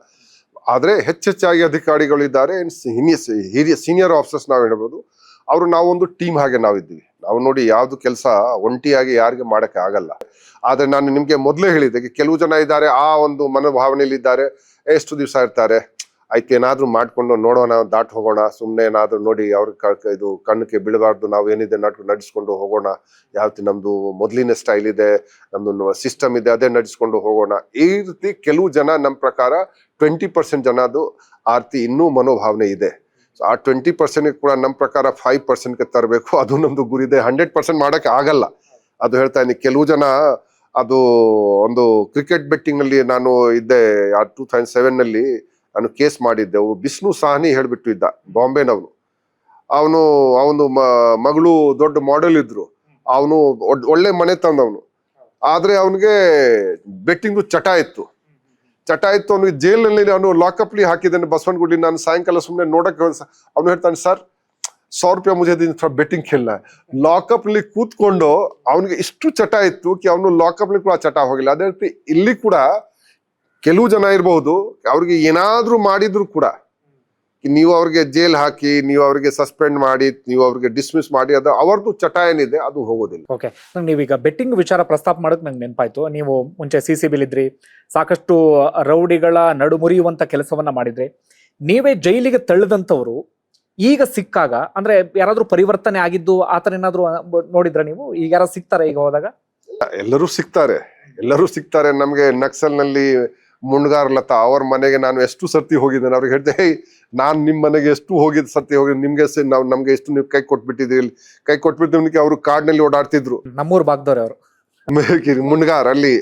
ಆದ್ರೆ ಹೆಚ್ಚೆಚ್ಚಾಗಿ ಅಧಿಕಾರಿಗಳು ಇದ್ದಾರೆ, ಹಿರಿಯ ಸೀನಿಯರ್ ಆಫೀಸರ್ಸ್ ನಾವು ಹೇಳ್ಬೋದು. ಅವರು ನಾವೊಂದು ಟೀಮ್ ಹಾಗೆ ನಾವಿದ್ದೀವಿ. ನಾವು ನೋಡಿ ಯಾವ್ದು ಕೆಲಸ ಒಂಟಿಯಾಗಿ ಯಾರಿಗೆ ಮಾಡಕ್ಕೆ ಆಗಲ್ಲ. ಆದ್ರೆ ನಾನು ನಿಮ್ಗೆ ಮೊದಲೇ ಹೇಳಿದ್ದೆ, ಕೆಲವು ಜನ ಇದ್ದಾರೆ ಆ ಒಂದು ಮನೋಭಾವನೆಯಲ್ಲಿ ಇದ್ದಾರೆ, ಎಷ್ಟು ದಿವಸ ಇರ್ತಾರೆ, ಆಯ್ತು ಏನಾದ್ರೂ ಮಾಡ್ಕೊಂಡು ನೋಡೋಣ, ದಾಟ್ ಹೋಗೋಣ, ಸುಮ್ಮನೆ ಏನಾದ್ರೂ ನೋಡಿ ಅವ್ರ ಇದು ಕಣ್ಣಕ್ಕೆ ಬೀಳಬಾರ್ದು, ನಾವು ಏನಿದೆ ನಡೆಸ್ಕೊಂಡು ಹೋಗೋಣ, ಯಾವತ್ತಿ ನಮ್ದು ಮೊದಲಿನ ಸ್ಟೈಲ್ ಇದೆ, ನಮ್ದು ಸಿಸ್ಟಮ್ ಇದೆ, ಅದೇ ನಡೆಸ್ಕೊಂಡು ಹೋಗೋಣ. ಈ ರೀತಿ ಕೆಲವು ಜನ ನಮ್ಮ ಪ್ರಕಾರ 20% ಜನದು ಆ ರೀತಿ ಇನ್ನೂ ಮನೋಭಾವನೆ ಇದೆ. ಆ 20% ಕೂಡ ನಮ್ಮ ಪ್ರಕಾರ 5%ಗೆ ತರಬೇಕು, ಅದು ನಮ್ದು ಗುರಿ ಇದೆ. 100% ಮಾಡಕ್ಕೆ ಆಗಲ್ಲ, ಅದು ಹೇಳ್ತಾ ಇದ್ದೀನಿ. ಕೆಲವು ಜನ ಅದು ಒಂದು ಕ್ರಿಕೆಟ್ ಬೆಟ್ಟಿಂಗ್ ನಲ್ಲಿ ನಾನು ಇದ್ದೆ 2007 ನಲ್ಲಿ ನಾನು ಕೇಸ್ ಮಾಡಿದ್ದೆ. ಬಿಷ್ಣು ಸಾಹ್ನಿ ಹೇಳ್ಬಿಟ್ಟು ಇದ್ದ, ಬಾಂಬೆನವನು. ಅವನು ಮಗಳು ದೊಡ್ಡ ಮಾಡೆಲ್ ಇದ್ರು, ಅವನು ಒಳ್ಳೆ ಮನೆ ತಂದವನು. ಆದ್ರೆ ಅವನಿಗೆ ಬೆಟ್ಟಿಂಗ್ ಚಟ ಇತ್ತು. ಅವನಿಗೆ ಜೈಲಿನಲ್ಲಿ ಅವನು ಲಾಕಪ್ಲಿ ಹಾಕಿದ್ದಾನೆ ಬಸವನಗುಡಿ. ನಾನು ಸಾಯಂಕಾಲ ಸುಮ್ಮನೆ ನೋಡಕ್ಕೆ ಅವನು ಹೇಳ್ತಾನೆ, ಸರ್ 100 ರೂಪಾಯಿ ಮುझे दिन थोड़ा ಬೆಟ್ಟಿಂಗ್ खेलना है. ಲಾಕಪ್ ನಲ್ಲಿ ಕೂತ್ಕೊಂಡು ಅವನಿಗೆ ಇಷ್ಟು ಚಟ ಇತ್ತು ಅವನು ಲಾಕಪ್ ನಲ್ಲಿ ಕೂಡ ಚಟ ಹೋಗಿಲ್ಲ. ಅದೇ ರೀತಿ ಇಲ್ಲಿ ಕೂಡ ಕೆಲವು ಜನ ಇರಬಹುದು, ಅವ್ರಿಗೆ ಏನಾದ್ರೂ ಮಾಡಿದ್ರು ಕೂಡ ನೀವು ಅವ್ರಿಗೆ ಜೈಲ್ ಹಾಕಿ, ನೀವು ಅವ್ರಿಗೆ ಸಸ್ಪೆಂಡ್ ಮಾಡಿ, ನೀವು ಅವ್ರಿಗೆ ಡಿಸ್ಮಿಸ್ ಮಾಡಿ, ಅದು ಅವ್ರದ್ದು ಚಟ ಏನಿದೆ ಅದು ಹೋಗೋದಿಲ್ಲ. ಓಕೆ, ನೀವೀಗ ಬೆಟ್ಟಿಂಗ್ ವಿಚಾರ ಪ್ರಸ್ತಾಪ ಮಾಡೋದು ನಂಗೆ ನೆನಪಾಯ್ತು. ನೀವು ಮುಂಚೆ CCB ಇದ್ರಿ, ಸಾಕಷ್ಟು ರೌಡಿಗಳ ನಡು ಮುರಿಯುವಂತ ಕೆಲಸವನ್ನ ಮಾಡಿದ್ರಿ. ನೀವೇ ಜೈಲಿಗೆ ತಳ್ಳಿದಂಥವ್ರು ಈಗ ಸಿಕ್ಕಾಗ, ಅಂದ್ರೆ ಯಾರಾದ್ರೂ ಪರಿವರ್ತನೆ ಆಗಿದ್ದು ಆತರ ಏನಾದ್ರು ನೋಡಿದ್ರ ನೀವು? ಈಗ ಯಾರು ಸಿಗ್ತಾರೆ ಈಗ ಹೋದಾಗ? ಎಲ್ಲರೂ ಸಿಗ್ತಾರೆ. ನಮ್ಗೆ ನಕ್ಸಲ್ ನಲ್ಲಿ ಮುಂಡ್ಗಾರ್ ಲತಾ ಅವ್ರ ಮನೆಗೆ ನಾನು ಎಷ್ಟು ಸರ್ತಿ ಹೋಗಿದ್ದೇನೆ. ಅವ್ರಿಗೆ ಹೇಳ್ದೆ, ನಾನ್ ನಿಮ್ ಮನೆಗೆ ಎಷ್ಟು ಸರ್ತಿ ಹೋಗಿದ್, ನಮ್ಗೆ ಎಷ್ಟು ನೀವು ಕೈ ಕೊಟ್ಬಿಟ್ಟಿದ್ರಿ, ಕೈ ಕೊಟ್ಬಿಟ್ಟು ಅವರು ಕಾಡ್ನಲ್ಲಿ ಓಡಾಡ್ತಿದ್ರು. ನಮ್ಮೂರ್ ಭಾಗದವ್ರೆ ಅವರು. ಮುಂಡ್ಗಾರ್ ಅಲ್ಲಿ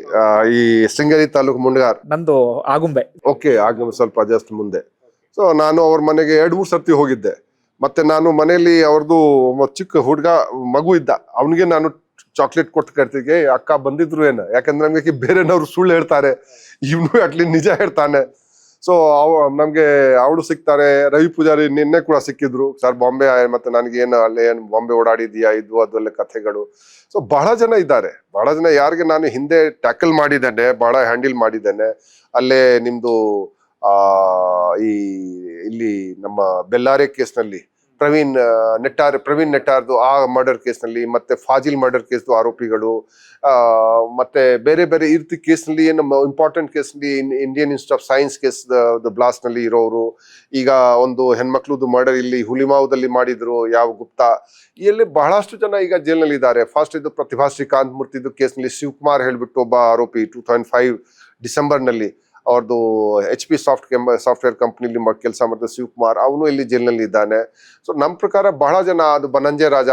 ಈ ಶೃಂಗೇರಿ ತಾಲೂಕು ಮುಂಡ್ಗಾರ್. ನಂದು ಆಗುಂಬೆ. ಓಕೆ, ಆಗ ಸ್ವಲ್ಪ ಜಸ್ಟ್ ಮುಂದೆ. ಸೊ ನಾನು ಅವ್ರ ಮನೆಗೆ 2-3 ಸರ್ತಿ ಹೋಗಿದ್ದೆ. ಮತ್ತೆ ನಾನು ಮನೆಯಲ್ಲಿ ಅವ್ರದ್ದು ಚಿಕ್ಕ ಹುಡುಗ ಮಗು ಇದ್ದ, ಅವನಿಗೆ ನಾನು ಚಾಕ್ಲೇಟ್ ಕೊಟ್ಟು ಕರ್ತಿಗೆ ಅಕ್ಕ ಬಂದಿದ್ರು ಏನು, ಯಾಕಂದ್ರೆ ನಮ್ಗೆ ಬೇರೆನವ್ರು ಸುಳ್ಳು ಹೇಳ್ತಾರೆ, ಇವನು ಅಟ್ಲಿ ನಿಜ ಹೇಳ್ತಾನೆ. ಸೊ ನಮ್ಗೆ ಅವಳು ಸಿಗ್ತಾರೆ, ರವಿ ಪೂಜಾರಿ ನಿನ್ನೆ ಕೂಡ ಸಿಕ್ಕಿದ್ರು. ಸರ್ ಬಾಂಬೆ ಮತ್ತೆ ನನಗೆ ಏನು ಅಲ್ಲೇ ಏನು ಬಾಂಬೆ ಓಡಾಡಿದ್ಯಾ ಇದು ಅದೆಲ್ಲ ಕಥೆಗಳು. ಸೊ ಬಹಳ ಜನ ಇದ್ದಾರೆ, ಬಹಳ ಜನ ಯಾರಿಗೆ ನಾನು ಹಿಂದೆ ಟ್ಯಾಕಲ್ ಮಾಡಿದ್ದೇನೆ, ಬಹಳ ಹ್ಯಾಂಡಲ್ ಮಾಡಿದ್ದೇನೆ. ಅಲ್ಲೇ ನಿಮ್ದು ಈ ಇಲ್ಲಿ ನಮ್ಮ ಬೆಲ್ಲಾರೆ ಕೇಸ್ನಲ್ಲಿ ಪ್ರವೀಣ್ ನೆಟ್ಟಾರ್ದು ಆ ಮರ್ಡರ್ ಕೇಸ್ನಲ್ಲಿ, ಮತ್ತೆ ಫಾಜಿಲ್ ಮರ್ಡರ್ ಕೇಸ್ದು ಆರೋಪಿಗಳು, ಮತ್ತೆ ಬೇರೆ ಬೇರೆ ಈ ರೀತಿ ಕೇಸ್ನಲ್ಲಿ ಏನು ಇಂಪಾರ್ಟೆಂಟ್ ಕೇಸ್ನಲ್ಲಿ Indian institute of science case blast ನಲ್ಲಿ ಇರೋರು. ಈಗ ಒಂದು ಹೆಣ್ಮಕ್ಳದ್ದು ಮರ್ಡರ್ ಇಲ್ಲಿ ಹುಲಿಮಾವದಲ್ಲಿ ಮಾಡಿದ್ರು, ಯಾವ ಗುಪ್ತಾ, ಇಲ್ಲಿ ಬಹಳಷ್ಟು ಜನ ಈಗ ಜೈಲ್ನಲ್ಲಿ ಇದ್ದಾರೆ. ಫಸ್ಟ್ ಇದು ಪ್ರತಿಭಾ ಶ್ರೀಕಾಂತ್ ಮೂರ್ತಿದು ಕೇಸ್ನಲ್ಲಿ ಶಿವಕುಮಾರ್ ಹೇಳ್ಬಿಟ್ಟು ಒಬ್ಬ ಆರೋಪಿ 2005 ಡಿಸೆಂಬರ್ನಲ್ಲಿ ಅವ್ರದ್ದು HP ಸಾಫ್ಟ್ವೇರ್ ಕಂಪ್ನಿಲಿ ಕೆಲಸ ಮಾಡಿದ ಶಿವಕುಮಾರ್, ಅವನು ಇಲ್ಲಿ ಜೈಲ್ನಲ್ಲಿ ಇದ್ದಾನೆ. ಸೊ ನಮ್ಮ ಪ್ರಕಾರ ಬಹಳ ಜನ, ಅದು ಬನಂಜೆ ರಾಜ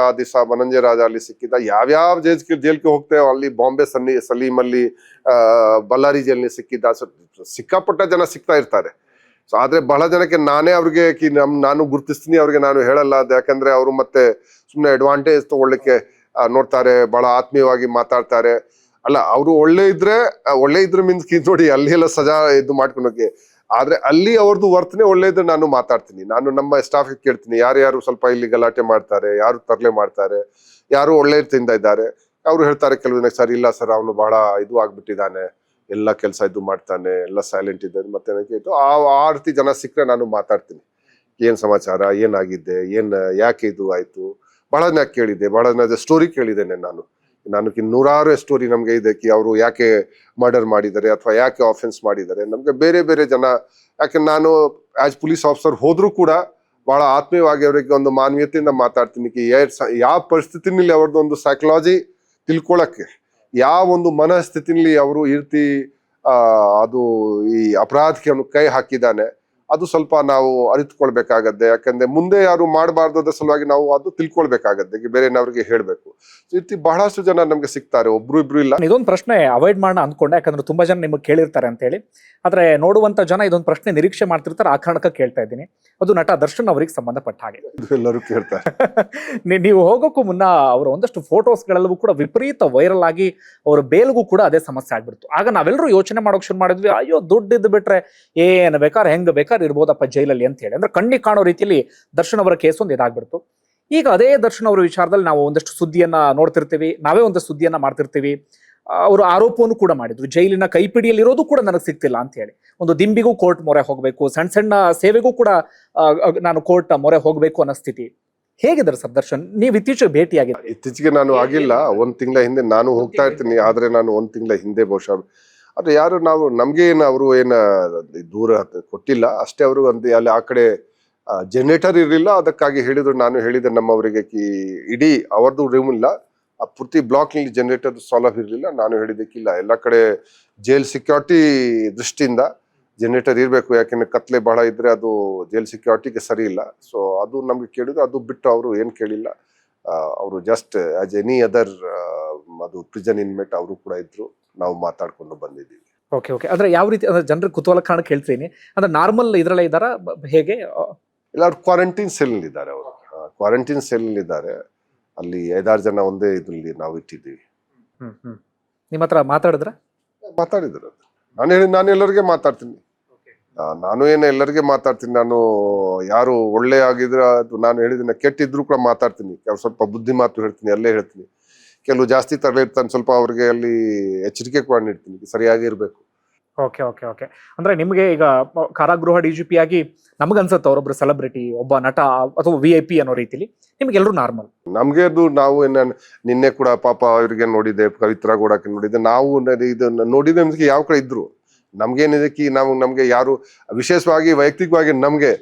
ಅಲ್ಲಿ ಸಿಕ್ಕಿದ್ದ. ಯಾವ್ಯಾವ ಜೈಲ್ಗೆ ಹೋಗ್ತೇವೆ ಅಲ್ಲಿ, ಬಾಂಬೆ ಸಲೀಮಲ್ಲಿ, ಬಳ್ಳಾರಿ ಜೈಲ್ನಲ್ಲಿ ಸಿಕ್ಕಿದ್ದ. ಸೊ ಸಿಕ್ಕಾಪಟ್ಟ ಜನ ಸಿಗ್ತಾ ಇರ್ತಾರೆ. ಸೊ ಆದ್ರೆ ಬಹಳ ಜನಕ್ಕೆ ನಾನೇ ಅವ್ರಿಗೆ ನಾನು ಗುರುತಿಸ್ತೀನಿ, ಅವ್ರಿಗೆ ನಾನು ಹೇಳಲ್ಲ. ಅದು ಯಾಕಂದ್ರೆ ಅವರು ಮತ್ತೆ ಸುಮ್ಮನೆ ಅಡ್ವಾಂಟೇಜ್ ತಗೊಳ್ಳಿಕ್ಕೆ ನೋಡ್ತಾರೆ, ಬಹಳ ಆತ್ಮೀಯವಾಗಿ ಮಾತಾಡ್ತಾರೆ. ಅಲ್ಲ, ಅವರು ಒಳ್ಳೆ ಇದ್ರೆ ಮೀನ್ಸ್ ನೋಡಿ ಅಲ್ಲಿ ಎಲ್ಲ ಸಜಾ ಇದು ಮಾಡ್ಕೊಳಕ್ಕೆ. ಆದ್ರೆ ಅಲ್ಲಿ ಅವ್ರದ್ದು ವರ್ತನೆ ಒಳ್ಳೆ ಇದ್ರೆ ನಾನು ಮಾತಾಡ್ತೀನಿ. ನಾನು ನಮ್ಮ ಸ್ಟಾಫ್ ಕೇಳ್ತೀನಿ, ಯಾರು ಸ್ವಲ್ಪ ಇಲ್ಲಿ ಗಲಾಟೆ ಮಾಡ್ತಾರೆ, ಯಾರು ತರಲೆ ಮಾಡ್ತಾರೆ, ಯಾರು ಒಳ್ಳೆ ರೀತಿಯಿಂದ ಇದ್ದಾರೆ. ಅವ್ರು ಹೇಳ್ತಾರೆ ಕೆಲವೊಂದು ಸರ್ ಇಲ್ಲ ಸರ್, ಅವನು ಬಹಳ ಇದು ಆಗ್ಬಿಟ್ಟಿದ್ದಾನೆ, ಎಲ್ಲ ಕೆಲಸ ಇದು ಮಾಡ್ತಾನೆ, ಎಲ್ಲ ಸೈಲೆಂಟ್ ಇದ್ದಾನೆ. ಮತ್ತೆ ಆ ರೀತಿ ಜನ ಸಿಕ್ಕರೆ ನಾನು ಮಾತಾಡ್ತೀನಿ, ಏನ್ ಸಮಾಚಾರ, ಏನಾಗಿದೆ, ಯಾಕೆ ಇದು ಆಯ್ತು. ಬಹಳ ಜನ ಕೇಳಿದ್ದೆ, ಬಹಳ ಜನ ಸ್ಟೋರಿ ಕೇಳಿದ್ದೇನೆ ನಾನು. ನೂರಾರು ಸ್ಟೋರಿ ನಮ್ಗೆ ಇದೆ, ಅವರು ಯಾಕೆ ಮರ್ಡರ್ ಮಾಡಿದ್ದಾರೆ ಅಥವಾ ಯಾಕೆ ಆಫೆನ್ಸ್ ಮಾಡಿದ್ದಾರೆ. ನಮ್ಗೆ ಬೇರೆ ಬೇರೆ ಜನ, ಯಾಕೆ ನಾನು ಆಸ್ ಪೊಲೀಸ್ ಆಫೀಸರ್ ಹೋದ್ರೂ ಕೂಡ ಬಹಳ ಆತ್ಮೀಯವಾಗಿ ಅವರಿಗೆ ಒಂದು ಮಾನವೀಯತೆಯಿಂದ ಮಾತಾಡ್ತೀನಿ. ಯಾವ ಪರಿಸ್ಥಿತಿನಲ್ಲಿ ಅವ್ರದ್ದು ಒಂದು ಸೈಕಲಾಜಿ ತಿಳ್ಕೊಳಕ್ಕೆ, ಯಾವ ಒಂದು ಮನಸ್ಥಿತಿನಲ್ಲಿ ಅವರು ಇರ್ತಿ ಅದು ಈ ಅಪರಾಧಕ್ಕೆ ಅವನು ಕೈ ಹಾಕಿದ್ದಾನೆ, ಅದು ಸ್ವಲ್ಪ ನಾವು ಅರಿತುಕೊಳ್ಬೇಕಾಗತ್ತೆ. ಯಾಕಂದ್ರೆ ಮುಂದೆ ಯಾರು ಮಾಡಬಾರ್ದು ಅದ್ರ ಸಲುವಾಗಿ ನಾವು ಅದು ತಿಳ್ಕೊಳ್ಬೇಕಾಗತ್ತೆ, ಬೇರೆನವ್ರಿಗೆ ಹೇಳ್ಬೇಕು. ಈ ರೀತಿ ಬಹಳಷ್ಟು ಜನ ನಮ್ಗೆ ಸಿಗ್ತಾರೆ, ಒಬ್ರು ಇಬ್ರು ಇಲ್ಲ. ಇದೊಂದು ಪ್ರಶ್ನೆ ಅವಾಯ್ಡ್ ಮಾಡೋಣ ಅಂದ್ಕೊಂಡೆ, ಯಾಕಂದ್ರೆ ತುಂಬಾ ಜನ ನಿಮಗೆ ಕೇಳಿರ್ತಾರೆ ಅಂತ ಹೇಳಿ. ಆದ್ರೆ ನೋಡುವಂತ ಜನ ಇದೊಂದು ಪ್ರಶ್ನೆ ನಿರೀಕ್ಷೆ ಮಾಡ್ತಿರ್ತಾರೆ, ಆ ಕಾರಣಕ್ಕೆ ಕೇಳ್ತಾ ಇದ್ದೀನಿ. ಅದು ನಟ ದರ್ಶನ್ ಅವರಿಗೆ ಸಂಬಂಧಪಟ್ಟ ಹಾಗೆ. ಎಲ್ಲರೂ ಕೇಳ್ತಾರೆ. ನೀವು ಹೋಗೋಕ್ಕೂ ಮುನ್ನ ಅವರ ಒಂದಷ್ಟು ಫೋಟೋಸ್ಗಳೆಲ್ಲವೂ ಕೂಡ ವಿಪರೀತ ವೈರಲ್ ಆಗಿ ಅವರ ಬೇಲ್ಗೂ ಕೂಡ ಅದೇ ಸಮಸ್ಯೆ ಆಗ್ಬಿಡ್ತು. ಆಗ ನಾವೆಲ್ಲರೂ ಯೋಚನೆ ಮಾಡೋಕೆ ಶುರು ಮಾಡಿದ್ವಿ, ಅಯ್ಯೋ ದುಡ್ಡು ಇದ್ದು ಬಿಟ್ರೆ ಏನ್ ಬೇಕಾದ್ರೆ ಹೆಂಗ್ ಬೇಕಾದ್ರೆ ಇರ್ಬೋದಪ್ಪ ಜೈಲಲ್ಲಿ ಅಂತ ಹೇಳಿ. ಅಂದ್ರೆ ಕಣ್ಣಿಗೆ ಕಾಣೋ ರೀತಿಯಲ್ಲಿ ದರ್ಶನ್ ಅವರ ಕೇಸ್ ಒಂದು ಇದಾಗ್ಬಿಡ್ತು. ಈಗ ಅದೇ ದರ್ಶನ್ ಅವರ ವಿಚಾರದಲ್ಲಿ ನಾವು ಒಂದಷ್ಟು ಸುದ್ದಿಯನ್ನ ನೋಡ್ತಿರ್ತೀವಿ, ನಾವೇ ಒಂದಷ್ಟು ಸುದ್ದಿಯನ್ನ ಮಾಡ್ತಿರ್ತೀವಿ. ಅವರು ಆರೋಪವನ್ನು ಕೂಡ ಮಾಡಿದ್ರು, ಜೈಲಿನ ಕೈಪಿಡಿಯಲ್ಲಿ ಇರೋದು ಕೂಡ ನನಗೆ ಸಿಗ್ತಿಲ್ಲ ಅಂತ ಹೇಳಿ. ಒಂದು ದಿಂಬಿಗೂ ಕೋರ್ಟ್ ಮೊರೆ ಹೋಗ್ಬೇಕು, ಸಣ್ಣ ಸಣ್ಣ ಸೇವೆಗೂ ಕೂಡ ನಾನು ಕೋರ್ಟ್ ಮೊರೆ ಹೋಗ್ಬೇಕು ಅನ್ನೋ ಸ್ಥಿತಿ. ಹೇಗಿದ್ದಾರೆ ಸರ್ ದರ್ಶನ್? ನೀವು ಇತ್ತೀಚೆಗೆ ಭೇಟಿಯಾಗಿದ್ದೀರಿ? ಇತ್ತೀಚೆಗೆ ನಾನು ಆಗಿಲ್ಲ, 1 ತಿಂಗಳ ಹಿಂದೆ ನಾನು ಹೋಗ್ತಾ ಇರ್ತೀನಿ. ಆದ್ರೆ ನಾನು 1 ತಿಂಗಳ ಹಿಂದೆ ಬಹುಶಃ, ಆದ್ರೆ ಯಾರು ನಮ್ಗೆ ಏನು ಅವರು ಏನ ದೂರ ಕೊಟ್ಟಿಲ್ಲ ಅಷ್ಟೇ. ಅವರು ಅಲ್ಲಿ ಆ ಕಡೆ ಜನರೇಟರ್ ಇರಲಿಲ್ಲ, ಅದಕ್ಕಾಗಿ ಹೇಳಿದ್ರು. ನಾನು ಹೇಳಿದೆ ನಮ್ಮವರಿಗೆ ಇಡೀ ಅವ್ರದ್ದು ರೂಮ್ ಇಲ್ಲ, ಆ ಪೂರ್ತಿ ಬ್ಲಾಕ್ ನಲ್ಲಿ ಜನರೇಟರ್ ಸೌಲಭ್ಯ ಇರಲಿಲ್ಲ. ನಾನು ಹೇಳಿದಕ್ಕಿಲ್ಲ, ಎಲ್ಲ ಕಡೆ ಜೈಲ್ ಸೆಕ್ಯೂರಿಟಿ ದೃಷ್ಟಿಯಿಂದ ಜನರೇಟರ್ ಇರಬೇಕು, ಯಾಕೆಂದ್ರೆ ಕತ್ಲೆ ಬಹಳ ಇದ್ರೆ ಅದು ಜೈಲ್ ಸೆಕ್ಯೂರಿಟಿಗೆ ಸರಿ ಇಲ್ಲ. ಸೊ ಅದು ನಮ್ಗೆ ಕೇಳಿದ್ರು, ಅದು ಬಿಟ್ಟು ಅವರು ಏನ್ ಕೇಳಿಲ್ಲ. ಅವರು ಜಸ್ಟ್ ಆಸ್ ಎನಿ ಅದರ್ ಅದು ಪ್ರಿಸನ್ ಇನ್ಮೇಟ್ ಅವರು ಕೂಡ ಇದ್ರು, ನಾವು ಮಾತಾಡ್ಕೊಂಡು ಬಂದಿದ್ದೀವಿ. Okay okay. ಅಂದ್ರೆ ಯಾವ ರೀತಿ, ಅಂದ್ರೆ ಜನರ ಕುತೂಹಲ ಕಾರಣ ಕೇಳ್ತೀನಿ, ಅಂದ್ರೆ ನಾರ್ಮಲ್ ಇದ್ರಲ್ಲೇ ಇದ್ದಾರಾ ಹೇಗೆ? ಇಲ್ಲ, ಅವ್ರು ಕ್ವಾರಂಟೈನ್ ಸೆಲ್ ಇದ್ದಾರೆ. ಅವರು ಕ್ವಾರಂಟೈನ್ ಸೆಲ್ ಇದ್ದಾರೆ. ಅಲ್ಲಿ 5-6 ಜನ ಒಂದೇ ಇದ್ರಲ್ಲಿ ನಾವು ಇಟ್ಟಿದ್ದೀವಿ. ನಿಮ್ಮ ಹತ್ರ ಮಾತಾಡಿದ್ರು? ನಾನು ಎಲ್ಲರಿಗೆ ಮಾತಾಡ್ತೀನಿ. ನಾನು ಎಲ್ಲರಿಗೆ ಮಾತಾಡ್ತೀನಿ. ನಾನು ಯಾರು ಒಳ್ಳೆ ಆಗಿದ್ರೆ ಅದು ನಾನು ಹೇಳಿದ್ರೆ, ಕೆಟ್ಟಿದ್ರು ಕೂಡ ಮಾತಾಡ್ತೀನಿ. ಸ್ವಲ್ಪ ಬುದ್ಧಿ ಮಾತು ಹೇಳ್ತೀನಿ, ಅಲ್ಲೇ ಹೇಳ್ತೀನಿ. ಕೆಲವು ಜಾಸ್ತಿ ತರಲೆ ಇರ್ತಾನೆ, ಸ್ವಲ್ಪ ಅವ್ರಿಗೆ ಅಲ್ಲಿ ಎಚ್ಚರಿಕೆ ಕೂಡ ನೀಡ್ತೀನಿ, ಸರಿಯಾಗಿ ಇರ್ಬೇಕು. Okay okay okay. ಅಂದ್ರೆ ನಿಮ್ಗೆ ಈಗ ಕಾರಾಗೃಹ DGP ಆಗಿ ನಮಗನ್ಸುತ್ತೆ ಅವರೊಬ್ರು ಸೆಲೆಬ್ರಿಟಿ, ಒಬ್ಬ ನಟ ಅಥವಾ VIP ಅನ್ನೋ ರೀತಿಲಿ, ನಿಮ್ಗೆಲ್ಲರೂ ನಾರ್ಮಲ್. ನಮ್ಗೆ ಅದು ನಾವು ನಿನ್ನೆ ಕೂಡ ಪಾಪ ಅವ್ರಿಗೆ ನೋಡಿದ್ದೆ, ಪವಿತ್ರ ಗೌಡಕ್ಕೆ ನೋಡಿದ್ದೆ. ನಾವು ಇದನ್ನ ನೋಡಿದ್ದೆ, ಯಾವ ಕಡೆ ಇದ್ರು ನಮ್ಗೇನಿದಕ್ಕೆ ನಮ್ಗೆ ಯಾರು ವಿಶೇಷವಾಗಿ ವೈಯಕ್ತಿಕವಾಗಿ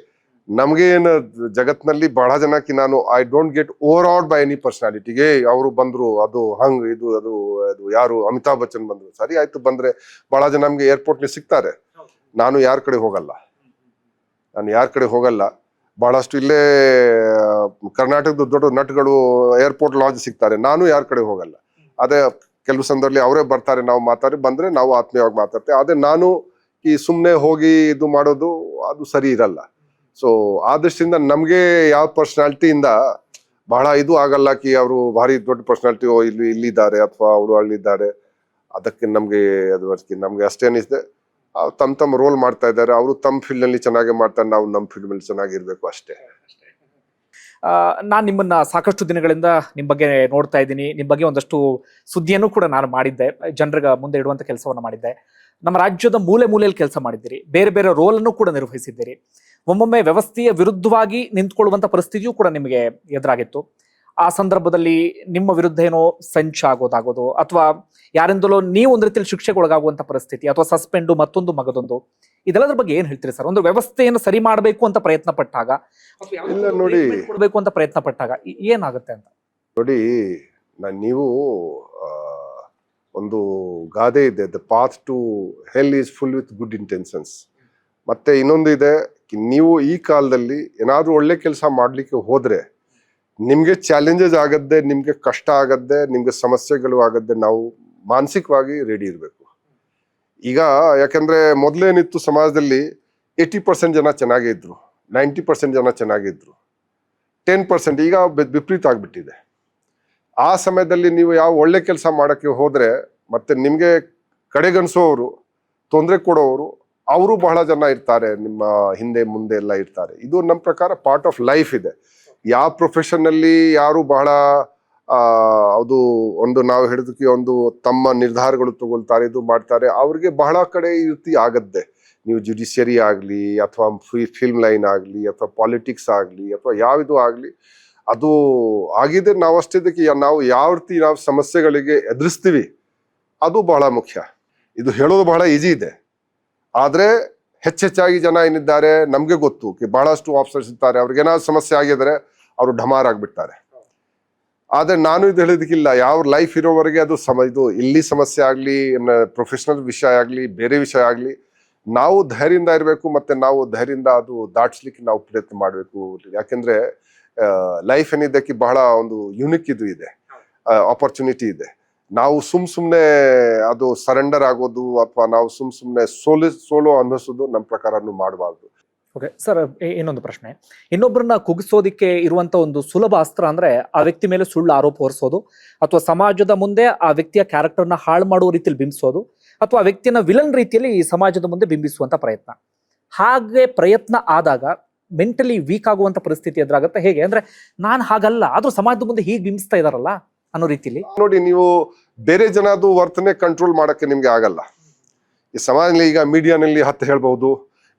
ನಮ್ಗೆ ಏನು ಜಗತ್ನಲ್ಲಿ ಬಹಳ ಜನಕ್ಕೆ ನಾನು I don't get over out by any ಪರ್ಸನಾಲಿಟಿಗೆ. ಅವರು ಬಂದ್ರು, ಅದು ಹಂಗ್ ಇದು ಅದು ಅದು ಯಾರು ಅಮಿತಾಬ್ ಬಚ್ಚನ್ ಬಂದ್ರು, ಸರಿ ಆಯ್ತು ಬಂದ್ರೆ ಬಹಳ ಜನ ನಮ್ಗೆ ಏರ್ಪೋರ್ಟ್ ನಲ್ಲಿ ಸಿಗ್ತಾರೆ. ನಾನು ಯಾರ ಕಡೆ ಹೋಗಲ್ಲ. ಬಹಳಷ್ಟು ಇಲ್ಲೇ ಕರ್ನಾಟಕದ ದೊಡ್ಡ ನಟಗಳು ಏರ್ಪೋರ್ಟ್ ಲಾಂಜ್ ಸಿಗ್ತಾರೆ, ನಾನು ಯಾರ ಕಡೆ ಹೋಗಲ್ಲ. ಅದೇ ಕೆಲವು ಸಂದರ್ಭದಲ್ಲಿ ಅವರೇ ಬರ್ತಾರೆ, ನಾವು ಬಂದ್ರೆ ನಾವು ಆತ್ಮೀಯವಾಗಿ ಮಾತಾಡ್ತೇವೆ. ಆದ್ರೆ ನಾನು ಈ ಸುಮ್ಮನೆ ಹೋಗಿ ಇದು ಮಾಡೋದು ಅದು ಸರಿ ಇರಲ್ಲ. ಸೊ ಆ ದೃಷ್ಟಿಯಿಂದ ನಮ್ಗೆ ಯಾವ ಪರ್ಸನಾಲಿಟಿಯಿಂದ ಬಹಳ ಇದು ಆಗಲ್ಲ ಕಿ ಅವರು ಭಾರಿ ದೊಡ್ಡ ಪರ್ಸನಾಲಿಟಿ ಇಲ್ಲಿದ್ದಾರೆ ಅಥವಾ ಅವಳು ಅಲ್ಲಿದ್ದಾರೆ. ಅದಕ್ಕೆ ನಮ್ಗೆ ನಮ್ಗೆ ಅಷ್ಟೇ ಅನಿಸಿದೆ, ತಮ್ಮ ರೋಲ್ ಮಾಡ್ತಾ ಇದ್ದಾರೆ, ಅವರು ತಮ್ಮ ಫೀಲ್ಡ್ ನಲ್ಲಿ ಚೆನ್ನಾಗಿ ಮಾಡ್ತಾರೆ, ನಾವು ನಮ್ಮ ಫೀಲ್ಡ್ ನಲ್ಲಿ ಚೆನ್ನಾಗಿರ್ಬೇಕು ಅಷ್ಟೇ. ನಾನು ನಿಮ್ಮನ್ನ ಸಾಕಷ್ಟು ದಿನಗಳಿಂದ ನಿಮ್ಮ ಬಗ್ಗೆ ನೋಡ್ತಾ ಇದ್ದೀನಿ. ನಿಮ್ಮ ಬಗ್ಗೆ ಒಂದಷ್ಟು ಸುದ್ದಿಯನ್ನು ಕೂಡ ನಾನು ಮಾಡಿದ್ದೆ, ಜನರಿಗೆ ಮುಂದೆ ಇಡುವಂತ ಕೆಲಸವನ್ನು ಮಾಡಿದ್ದೆ. ನಮ್ಮ ರಾಜ್ಯದ ಮೂಲೆ ಮೂಲೆಯಲ್ಲಿ ಕೆಲಸ ಮಾಡಿದ್ದೀರಿ, ಬೇರೆ ಬೇರೆ ರೋಲ್ ಅನ್ನು ಕೂಡ ನಿರ್ವಹಿಸಿದ್ದೀರಿ. ಒಮ್ಮೊಮ್ಮೆ ವ್ಯವಸ್ಥೆಯ ವಿರುದ್ಧವಾಗಿ ನಿಂತ್ಕೊಳ್ಳುವಂತ ಪರಿಸ್ಥಿತಿಯೂ ಕೂಡ ನಿಮಗೆ ಎದುರಾಗಿತ್ತು. ಆ ಸಂದರ್ಭದಲ್ಲಿ ನಿಮ್ಮ ವಿರುದ್ಧ ಏನೋ ಸಂಚಾಗೋದಾಗೋದು ಅಥವಾ ಯಾರಿಂದಲೋ ನೀವು ಒಂದು ರೀತಿಯಲ್ಲಿ ಶಿಕ್ಷೆಗೊಳಗಾಗುವಂತ ಪರಿಸ್ಥಿತಿ ಅಥವಾ ಸಸ್ಪೆಂಡು ಮತ್ತೊಂದು ಮಗದೊಂದು, ಇದೆಲ್ಲದ್ರ ಬಗ್ಗೆ ಏನ್ ಹೇಳ್ತೀರಿ ಸರ್? ಒಂದು ವ್ಯವಸ್ಥೆಯನ್ನು ಸರಿ ಮಾಡಬೇಕು ಅಂತ ಪ್ರಯತ್ನ ಪಟ್ಟಾಗ ಇಲ್ಲ ನೋಡಿ, ಕೊಡಬೇಕು ಅಂತ ಪ್ರಯತ್ನ ಪಟ್ಟಾಗ ಏನಾಗುತ್ತೆ ಅಂತ ನೋಡಿ, ನೀವು ಒಂದು ಗಾದೆ ಇದೆ, the path to hell is full with good intentions. ಮತ್ತೆ ಇನ್ನೊಂದು ಇದೆ, ನೀವು ಈ ಕಾಲದಲ್ಲಿ ಏನಾದ್ರೂ ಒಳ್ಳೆ ಕೆಲಸ ಮಾಡ್ಲಿಕ್ಕೆ ಹೋದ್ರೆ ನಿಮ್ಗೆ ಚಾಲೆಂಜಸ್ ಆಗದ್ದೆ, ನಿಮ್ಗೆ ಕಷ್ಟ ಆಗದ್ದೆ, ನಿಮ್ಗೆ ಸಮಸ್ಯೆಗಳು ಆಗದ್ದೆ, ನಾವು ಮಾನಸಿಕವಾಗಿ ರೆಡಿ ಇರಬೇಕು. ಈಗ ಯಾಕಂದ್ರೆ ಮೊದಲೇನಿತ್ತು ಸಮಾಜದಲ್ಲಿ 80% ಜನ ಚೆನ್ನಾಗೇ ಇದ್ರು, 90% ಜನ ಚೆನ್ನಾಗಿದ್ರು, 10% ಈಗ ವಿಪರೀತ ಆಗ್ಬಿಟ್ಟಿದೆ. ಆ ಸಮಯದಲ್ಲಿ ನೀವು ಯಾವ ಒಳ್ಳೆ ಕೆಲಸ ಮಾಡಕ್ಕೆ ಹೋದ್ರೆ ಮತ್ತೆ ನಿಮ್ಗೆ ಕಡೆಗಣಿಸೋರು, ತೊಂದರೆ ಕೊಡೋರು ಅವರು ಬಹಳ ಜನ ಇರ್ತಾರೆ, ನಿಮ್ಮ ಹಿಂದೆ ಮುಂದೆ ಎಲ್ಲ ಇರ್ತಾರೆ. ಇದು ನಮ್ಮ ಪ್ರಕಾರ ಪಾರ್ಟ್ ಆಫ್ ಲೈಫ್ ಇದೆ. ಯಾವ ಪ್ರೊಫೆಷನ್ ಅಲ್ಲಿ ಯಾರು ಬಹಳ ಅದು ಒಂದು ನಾವು ಹೇಳಿದಕ್ಕೆ ಒಂದು ತಮ್ಮ ನಿರ್ಧಾರಗಳು ತಗೊಳ್ತಾರೆ, ಇದು ಮಾಡ್ತಾರೆ, ಅವ್ರಿಗೆ ಬಹಳ ಕಡೆ ಈ ರೀತಿ ಆಗತ್ತೆ. ನೀವು ಜುಡಿಷಿಯರಿ ಆಗ್ಲಿ ಅಥವಾ ಫಿಲ್ಮ್ ಲೈನ್ ಆಗ್ಲಿ ಅಥವಾ ಪಾಲಿಟಿಕ್ಸ್ ಆಗ್ಲಿ ಅಥವಾ ಯಾವಿದು ಆಗ್ಲಿ, ಅದು ಆಗಿದೆ. ನಾವು ಅಷ್ಟೇ ನಾವು ಯಾವ ರೀತಿ ನಾವು ಸಮಸ್ಯೆಗಳಿಗೆ ಎದುರಿಸ್ತೀವಿ ಅದು ಬಹಳ ಮುಖ್ಯ. ಇದು ಹೇಳೋದು ಬಹಳ ಈಜಿ ಇದೆ, ಆದ್ರೆ ಹೆಚ್ಚೆಚ್ಚಾಗಿ ಜನ ಏನಿದ್ದಾರೆ ನಮ್ಗೆ ಗೊತ್ತು ಬಹಳಷ್ಟು ಆಫೀಸರ್ಸ್ ಇರ್ತಾರೆ, ಅವ್ರಿಗೇನಾದ್ರು ಸಮಸ್ಯೆ ಆಗಿದ್ರೆ ಅವರು ಢಮಾರ್ ಆಗ್ಬಿಡ್ತಾರೆ. ಆದ್ರೆ ನಾನು ಇದು ಹೇಳೋದಕ್ಕಿಲ್ಲ, ಯಾವ ಲೈಫ್ ಇರೋವರೆಗೆ ಅದು ಇದು ಇಲ್ಲಿ ಸಮಸ್ಯೆ ಆಗ್ಲಿ, ಪ್ರೊಫೆಷನಲ್ ವಿಷಯ ಆಗ್ಲಿ, ಬೇರೆ ವಿಷಯ ಆಗ್ಲಿ, ನಾವು ಧೈರ್ಯದಿಂದ ಇರಬೇಕು. ಮತ್ತೆ ನಾವು ಧೈರ್ಯದಿಂದ ಅದು ದಾಟ್ಸ್ಲಿಕ್ಕೆ ನಾವು ಪ್ರಯತ್ನ ಮಾಡಬೇಕು. ಯಾಕೆಂದ್ರೆ ಲೈಫ್ ಏನಿದ್ದಕ್ಕೆ ಬಹಳ ಒಂದು ಯುನಿಕ್ ಇದು ಇದೆ, ಆಪರ್ಚುನಿಟಿ ಇದೆ. ನಾವು ಸುಮ್ನೆ ಅದು ಸರೆಂಡರ್ ಆಗೋದು ಅಥವಾ ನಾವು ಸುಮ್ನೆ ಸೋಲೋ ಅನ್ನಿಸೋದು ನಮ್ಮ ಪ್ರಕಾರ ಮಾಡಬಾರ್ದು. ಓಕೆ ಸರ್, ಇನ್ನೊಂದು ಪ್ರಶ್ನೆ, ಇನ್ನೊಬ್ಬರನ್ನ ಕುಗ್ಗಿಸೋದಿಕ್ಕೆ ಇರುವಂತ ಒಂದು ಸುಲಭ ಅಸ್ತ್ರ ಅಂದ್ರೆ ಆ ವ್ಯಕ್ತಿ ಮೇಲೆ ಸುಳ್ಳು ಆರೋಪ ಹೊರಿಸೋದು ಅಥವಾ ಸಮಾಜದ ಮುಂದೆ ಆ ವ್ಯಕ್ತಿಯ ಕ್ಯಾರೆಕ್ಟರ್ನ ಹಾಳು ಮಾಡುವ ರೀತಿಯಲ್ಲಿ ಬಿಂಬಿಸೋದು ಅಥವಾ ಆ ವ್ಯಕ್ತಿನ ವಿಲನ್ ರೀತಿಯಲ್ಲಿ ಈ ಸಮಾಜದ ಮುಂದೆ ಬಿಂಬಿಸುವಂತ ಪ್ರಯತ್ನ. ಹಾಗೆ ಪ್ರಯತ್ನ ಆದಾಗ ಮೆಂಟಲಿ ವೀಕ್ ಆಗುವಂತ ಪರಿಸ್ಥಿತಿ ಎದುರಾಗುತ್ತೆ. ಹೇಗೆ ಅಂದ್ರೆ ನಾನು ಹಾಗಲ್ಲ, ಆದ್ರೂ ಸಮಾಜದ ಮುಂದೆ ಹೀಗೆ ಬಿಂಬಿಸ್ತಾ ಇದಾರಲ್ಲ ಅನ್ನೋ ರೀತಿಲಿ. ನೋಡಿ, ನೀವು ಬೇರೆ ಜನದು ವರ್ತನೆ ಕಂಟ್ರೋಲ್ ಮಾಡಕ್ಕೆ ನಿಮ್ಗೆ ಆಗಲ್ಲ. ಈ ಸಮಾಜದಲ್ಲಿ ಈಗ ಮೀಡಿಯಾನಲ್ಲಿ 10 ಹೇಳ್ಬಹುದು,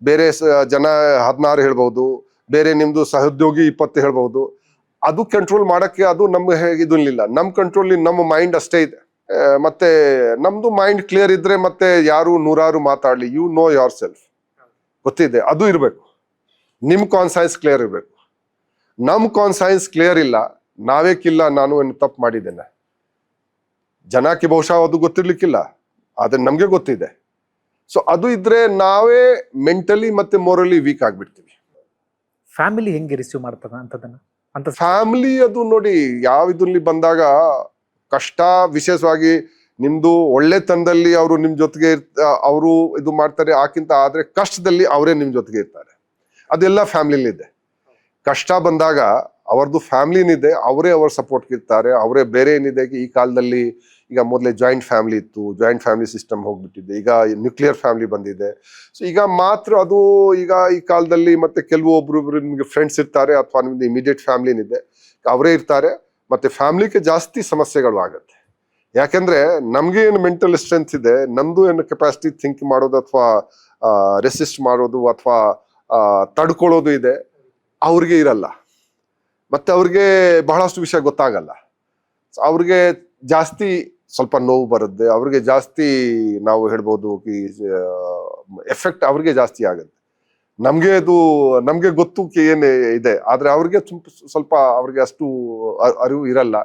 ಬೇರೆ ಜನ 16 ಹೇಳ್ಬಹುದು, ಬೇರೆ ನಿಮ್ದು ಸಹೋದ್ಯೋಗಿ 20 ಹೇಳ್ಬಹುದು. ಅದು ಕಂಟ್ರೋಲ್ ಮಾಡಕ್ಕೆ ಅದು ನಮ್ಗೆ ಇದಿಲ್ಲ. ನಮ್ ಕಂಟ್ರೋಲ್ ನಮ್ಮ ಮೈಂಡ್ ಅಷ್ಟೇ ಇದೆ. ಮತ್ತೆ ನಮ್ದು ಮೈಂಡ್ ಕ್ಲಿಯರ್ ಇದ್ರೆ ಮತ್ತೆ ಯಾರು 100 ಮಾತಾಡ್ಲಿ, ಯು ನೋ ಯೋರ್ ಸೆಲ್ಫ್, ಗೊತ್ತಿದೆ, ಅದು ಇರ್ಬೇಕು. ನಿಮ್ ಕಾನ್ಸೈನ್ಸ್ ಕ್ಲಿಯರ್ ಇರ್ಬೇಕು. ನಮ್ ಕಾನ್ಸೈನ್ಸ್ ಕ್ಲಿಯರ್ ಇಲ್ಲ, ನಾವೇಕಿಲ್ಲ ನಾನು ಏನು ತಪ್ಪು ಮಾಡಿದ್ದೇನೆ, ಜನಕ್ಕೆ ಬಹುಶಃ ಅದು ಗೊತ್ತಿರ್ಲಿಕ್ಕಿಲ್ಲ, ಆದ್ರೆ ನಮ್ಗೆ ಗೊತ್ತಿದೆ. ಸೊ ಅದು ಇದ್ರೆ ನಾವೇ ಮೆಂಟಲಿ ಮತ್ತೆ ಮೋರಲಿ ವೀಕ್ ಆಗ್ಬಿಡ್ತೀವಿ. ಫ್ಯಾಮಿಲಿ ಹೆಂಗೆ ರಿಸೀವ್ ಮಾಡ್ತದ ಅಂತದನ್ನ ಅಂತ? ಫ್ಯಾಮಿಲಿ ಅದು ನೋಡಿ, ಯಾವ ಇದ್ರಲ್ಲಿ ಬಂದಾಗ ಕಷ್ಟ, ವಿಶೇಷವಾಗಿ ನಿಮ್ದು ಒಳ್ಳೆತನದಲ್ಲಿ ಅವರು ನಿಮ್ ಜೊತೆಗೆ ಅವರು ಇದು ಮಾಡ್ತಾರೆ, ಆಕಿಂತ ಆದ್ರೆ ಕಷ್ಟದಲ್ಲಿ ಅವರೇ ನಿಮ್ ಜೊತೆಗೆ ಇರ್ತಾರೆ. ಅದೆಲ್ಲ ಫ್ಯಾಮಿಲಿ ಇದೆ. ಕಷ್ಟ ಬಂದಾಗ ಅವ್ರದ್ದು ಫ್ಯಾಮಿಲಿನಿದೆ, ಅವರೇ ಅವ್ರ ಸಪೋರ್ಟ್ ಇರ್ತಾರೆ, ಅವರೇ. ಬೇರೆ ಏನಿದೆ ಈ ಕಾಲದಲ್ಲಿ, ಈಗ ಮೊದಲೇ ಜಾಯಿಂಟ್ ಫ್ಯಾಮಿಲಿ ಇತ್ತು, ಜಾಯಿಂಟ್ ಫ್ಯಾಮಿಲಿ ಸಿಸ್ಟಮ್ ಹೋಗ್ಬಿಟ್ಟಿದೆ, ಈಗ ನ್ಯೂಕ್ಲಿಯರ್ ಫ್ಯಾಮಿಲಿ ಬಂದಿದೆ. ಸೊ ಈಗ ಮಾತ್ರ ಅದು ಈಗ ಈ ಕಾಲದಲ್ಲಿ ಮತ್ತೆ ಒಬ್ರು ನಿಮ್ಗೆ ಫ್ರೆಂಡ್ಸ್ ಇರ್ತಾರೆ ಅಥವಾ ನಿಮ್ದು ಇಮಿಡಿಯೇಟ್ ಫ್ಯಾಮಿಲಿನಿದೆ, ಅವರೇ ಇರ್ತಾರೆ. ಮತ್ತೆ ಫ್ಯಾಮಿಲಿಗೆ ಜಾಸ್ತಿ ಸಮಸ್ಯೆಗಳು ಆಗತ್ತೆ. ಯಾಕೆಂದ್ರೆ ನಮ್ಗೆ ಏನು ಮೆಂಟಲ್ ಸ್ಟ್ರೆಂತ್ ಇದೆ, ನಮ್ದು ಏನು ಕೆಪಾಸಿಟಿ ಥಿಂಕ್ ಮಾಡೋದು ಅಥವಾ ರೆಸಿಸ್ಟ್ ಮಾಡೋದು ಅಥವಾ ತಡ್ಕೊಳ್ಳೋದು ಇದೆ, ಅವ್ರಿಗೆ ಇರಲ್ಲ. ಮತ್ತೆ ಅವ್ರಿಗೆ ಬಹಳಷ್ಟು ವಿಷಯ ಗೊತ್ತಾಗಲ್ಲ. ಅವ್ರಿಗೆ ಜಾಸ್ತಿ ಸ್ವಲ್ಪ ನೋವು ಬರುತ್ತೆ, ಅವ್ರಿಗೆ ಜಾಸ್ತಿ ನಾವು ಹೇಳ್ಬೋದು ಎಫೆಕ್ಟ್ ಅವ್ರಿಗೆ ಜಾಸ್ತಿ ಆಗುತ್ತೆ. ನಮ್ಗೆ ಗೊತ್ತು ಏನ್ ಇದೆ, ಆದ್ರೆ ಅವ್ರಿಗೆ ಸ್ವಲ್ಪ ಅವ್ರಿಗೆ ಅಷ್ಟು ಅರಿವು ಇರಲ್ಲ.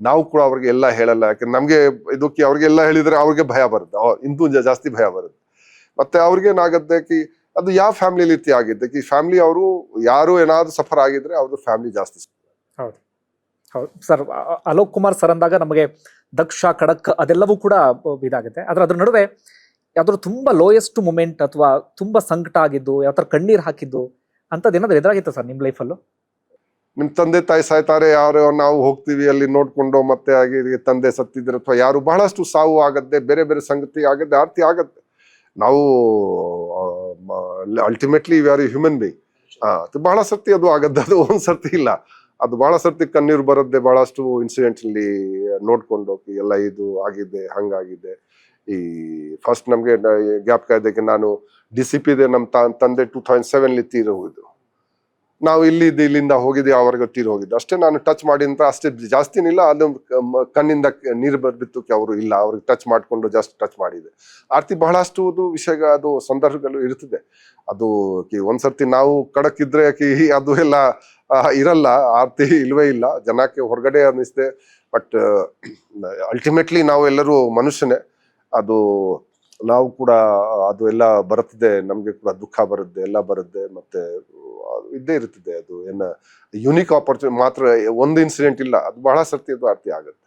ನಾವು ಕೂಡ ಅವ್ರಿಗೆ ಎಲ್ಲ ಹೇಳಲ್ಲ, ಯಾಕಂದ್ರೆ ನಮ್ಗೆ ಇದಕ್ಕೆ ಅವ್ರಿಗೆಲ್ಲ ಹೇಳಿದ್ರೆ ಅವ್ರಿಗೆ ಭಯ ಬರುತ್ತೆ, ಇಂತೂ ಜಾಸ್ತಿ ಭಯ ಬರುತ್ತೆ. ಮತ್ತೆ ಅವ್ರಿಗೆ ಏನಾಗತ್ತೆ ಅದು ಯಾವ ಫ್ಯಾಮಿಲಿ ರೀತಿ ಆಗಿದ್ದೆ ಫ್ಯಾಮಿಲಿ ಅವರು ಯಾರು ಏನಾದ್ರು ಸಫರ್ ಆಗಿದ್ರೆ ಅವ್ರದ್ದು ಫ್ಯಾಮಿಲಿ ಜಾಸ್ತಿ. ಹೌದು ಹೌದು ಸರ್. ಅಲೋಕ್ ಕುಮಾರ್ ಸರ್ ಅಂದಾಗ ನಮಗೆ ದಕ್ಷ, ಖಡಕ್ ಅದೆಲ್ಲವೂ ಕೂಡ ಇದಾಗುತ್ತೆ. ಆದ್ರೆ ಅದ್ರ ನಡುವೆ ಯಾವ್ದಾದ್ರು ತುಂಬಾ ಲೋಯೆಸ್ಟ್ ಮೂಮೆಂಟ್ ಅಥವಾ ತುಂಬಾ ಸಂಕಟ ಆಗಿದ್ದು, ಯಾವ ತರ ಕಣ್ಣೀರ್ ಹಾಕಿದ್ದು ಅಂತದ್ ಏನಾದ್ರು ಎದುರಾಗಿತ್ತು ಸರ್ ನಿಮ್ ಲೈಫಲ್ಲೂ? ನಿಮ್ ತಂದೆ ತಾಯಿ ಸಾಯ್ತಾರೆ, ಯಾರು ನಾವು ಹೋಗ್ತೀವಿ ಅಲ್ಲಿ ನೋಡ್ಕೊಂಡು, ಮತ್ತೆ ಹಾಗೆ ತಂದೆ ಸತ್ತಿದ್ರೆ ಅಥವಾ ಯಾರು ಬಹಳಷ್ಟು ಸಾವು ಆಗತ್ತೆ, ಬೇರೆ ಬೇರೆ ಸಂಗತಿ ಆಗತ್ತೆ, ಆರ್ತಿ ಆಗತ್ತೆ. ನಾವು ultimately we are human being. ಬಹಳ ಸರ್ತಿ ಅದು ಆಗತ್ತೆ, ಅದು ಒಂದ್ ಸರ್ತಿ ಇಲ್ಲ, ಅದು ಬಹಳ ಸರ್ತಿ ಕಣ್ಣೀರು ಬರುತ್ತೆ. ಬಹಳಷ್ಟು ಇನ್ಸಿಡೆಂಟ್ಸ್ ಅಲ್ಲಿ ನೋಡ್ಕೊಂಡು ಎಲ್ಲ ಇದು ಆಗಿದೆ, ಹಂಗಾಗಿದೆ. ಈ ಫಸ್ಟ್ ನಮ್ಗೆ ಜ್ಞಾಪಕ ಇದಕ್ಕೆ, ನಾನು DCP ಇದೆ, ನಮ್ಮ ತಂದೆ 2007 ತೀರ್ ಹೋಗಿದ್ರು. ನಾವು ಇಲ್ಲಿಂದ ಹೋಗಿದ್ದೆ, ಅವ್ರಿಗೆ ತೀರ್ ಹೋಗಿದ್ದು ಅಷ್ಟೇ. ನಾನು ಟಚ್ ಮಾಡಿದಂತ ಅಷ್ಟೇ, ಜಾಸ್ತಿನಿಲ್ಲ. ಅದು ಕಣ್ಣಿಂದ ನೀರು ಬರ್ಬಿತ್ತು, ಅವರು ಇಲ್ಲ, ಅವ್ರಿಗೆ ಟಚ್ ಮಾಡ್ಕೊಂಡು ಜಸ್ಟ್ ಟಚ್ ಮಾಡಿದೆ. ಆರ್ತಿ ಬಹಳಷ್ಟು ವಿಷಯ, ಅದು ಸಂದರ್ಭಗಳು ಇರ್ತದೆ. ಅದು ಒಂದ್ಸರ್ತಿ ನಾವು ಖಡಕ್ ಇದ್ರೆ ಅದು ಎಲ್ಲ ಇರಲ್ಲ, ಆರ್ತಿ ಇಲ್ವೇ ಇಲ್ಲ, ಜನಕ್ಕೆ ಹೊರಗಡೆ ಅನ್ನಿಸ್ದೆ. ಬಟ್ ಅಲ್ಟಿಮೇಟ್ಲಿ ನಾವು ಎಲ್ಲರೂ ಮನುಷ್ಯನೇ. ಅದು ನಾವು ಕೂಡ ಅದು ಎಲ್ಲ ಬರುತ್ತದೆ, ನಮ್ಗೆ ಕೂಡ ದುಃಖ ಬರುತ್ತೆ, ಎಲ್ಲ ಬರುತ್ತೆ, ಮತ್ತೆ ಇದ್ದೇ ಇರ್ತದೆ. ಅದು ಏನ ಯುನಿಕ್ ಆಪರ್ಚುನಿಟಿ ಮಾತ್ರ, ಒಂದು ಇನ್ಸಿಡೆಂಟ್ ಇಲ್ಲ, ಅದು ಬಹಳ ಸರ್ತಿ ಅದು ಆರ್ತಿ ಆಗುತ್ತೆ.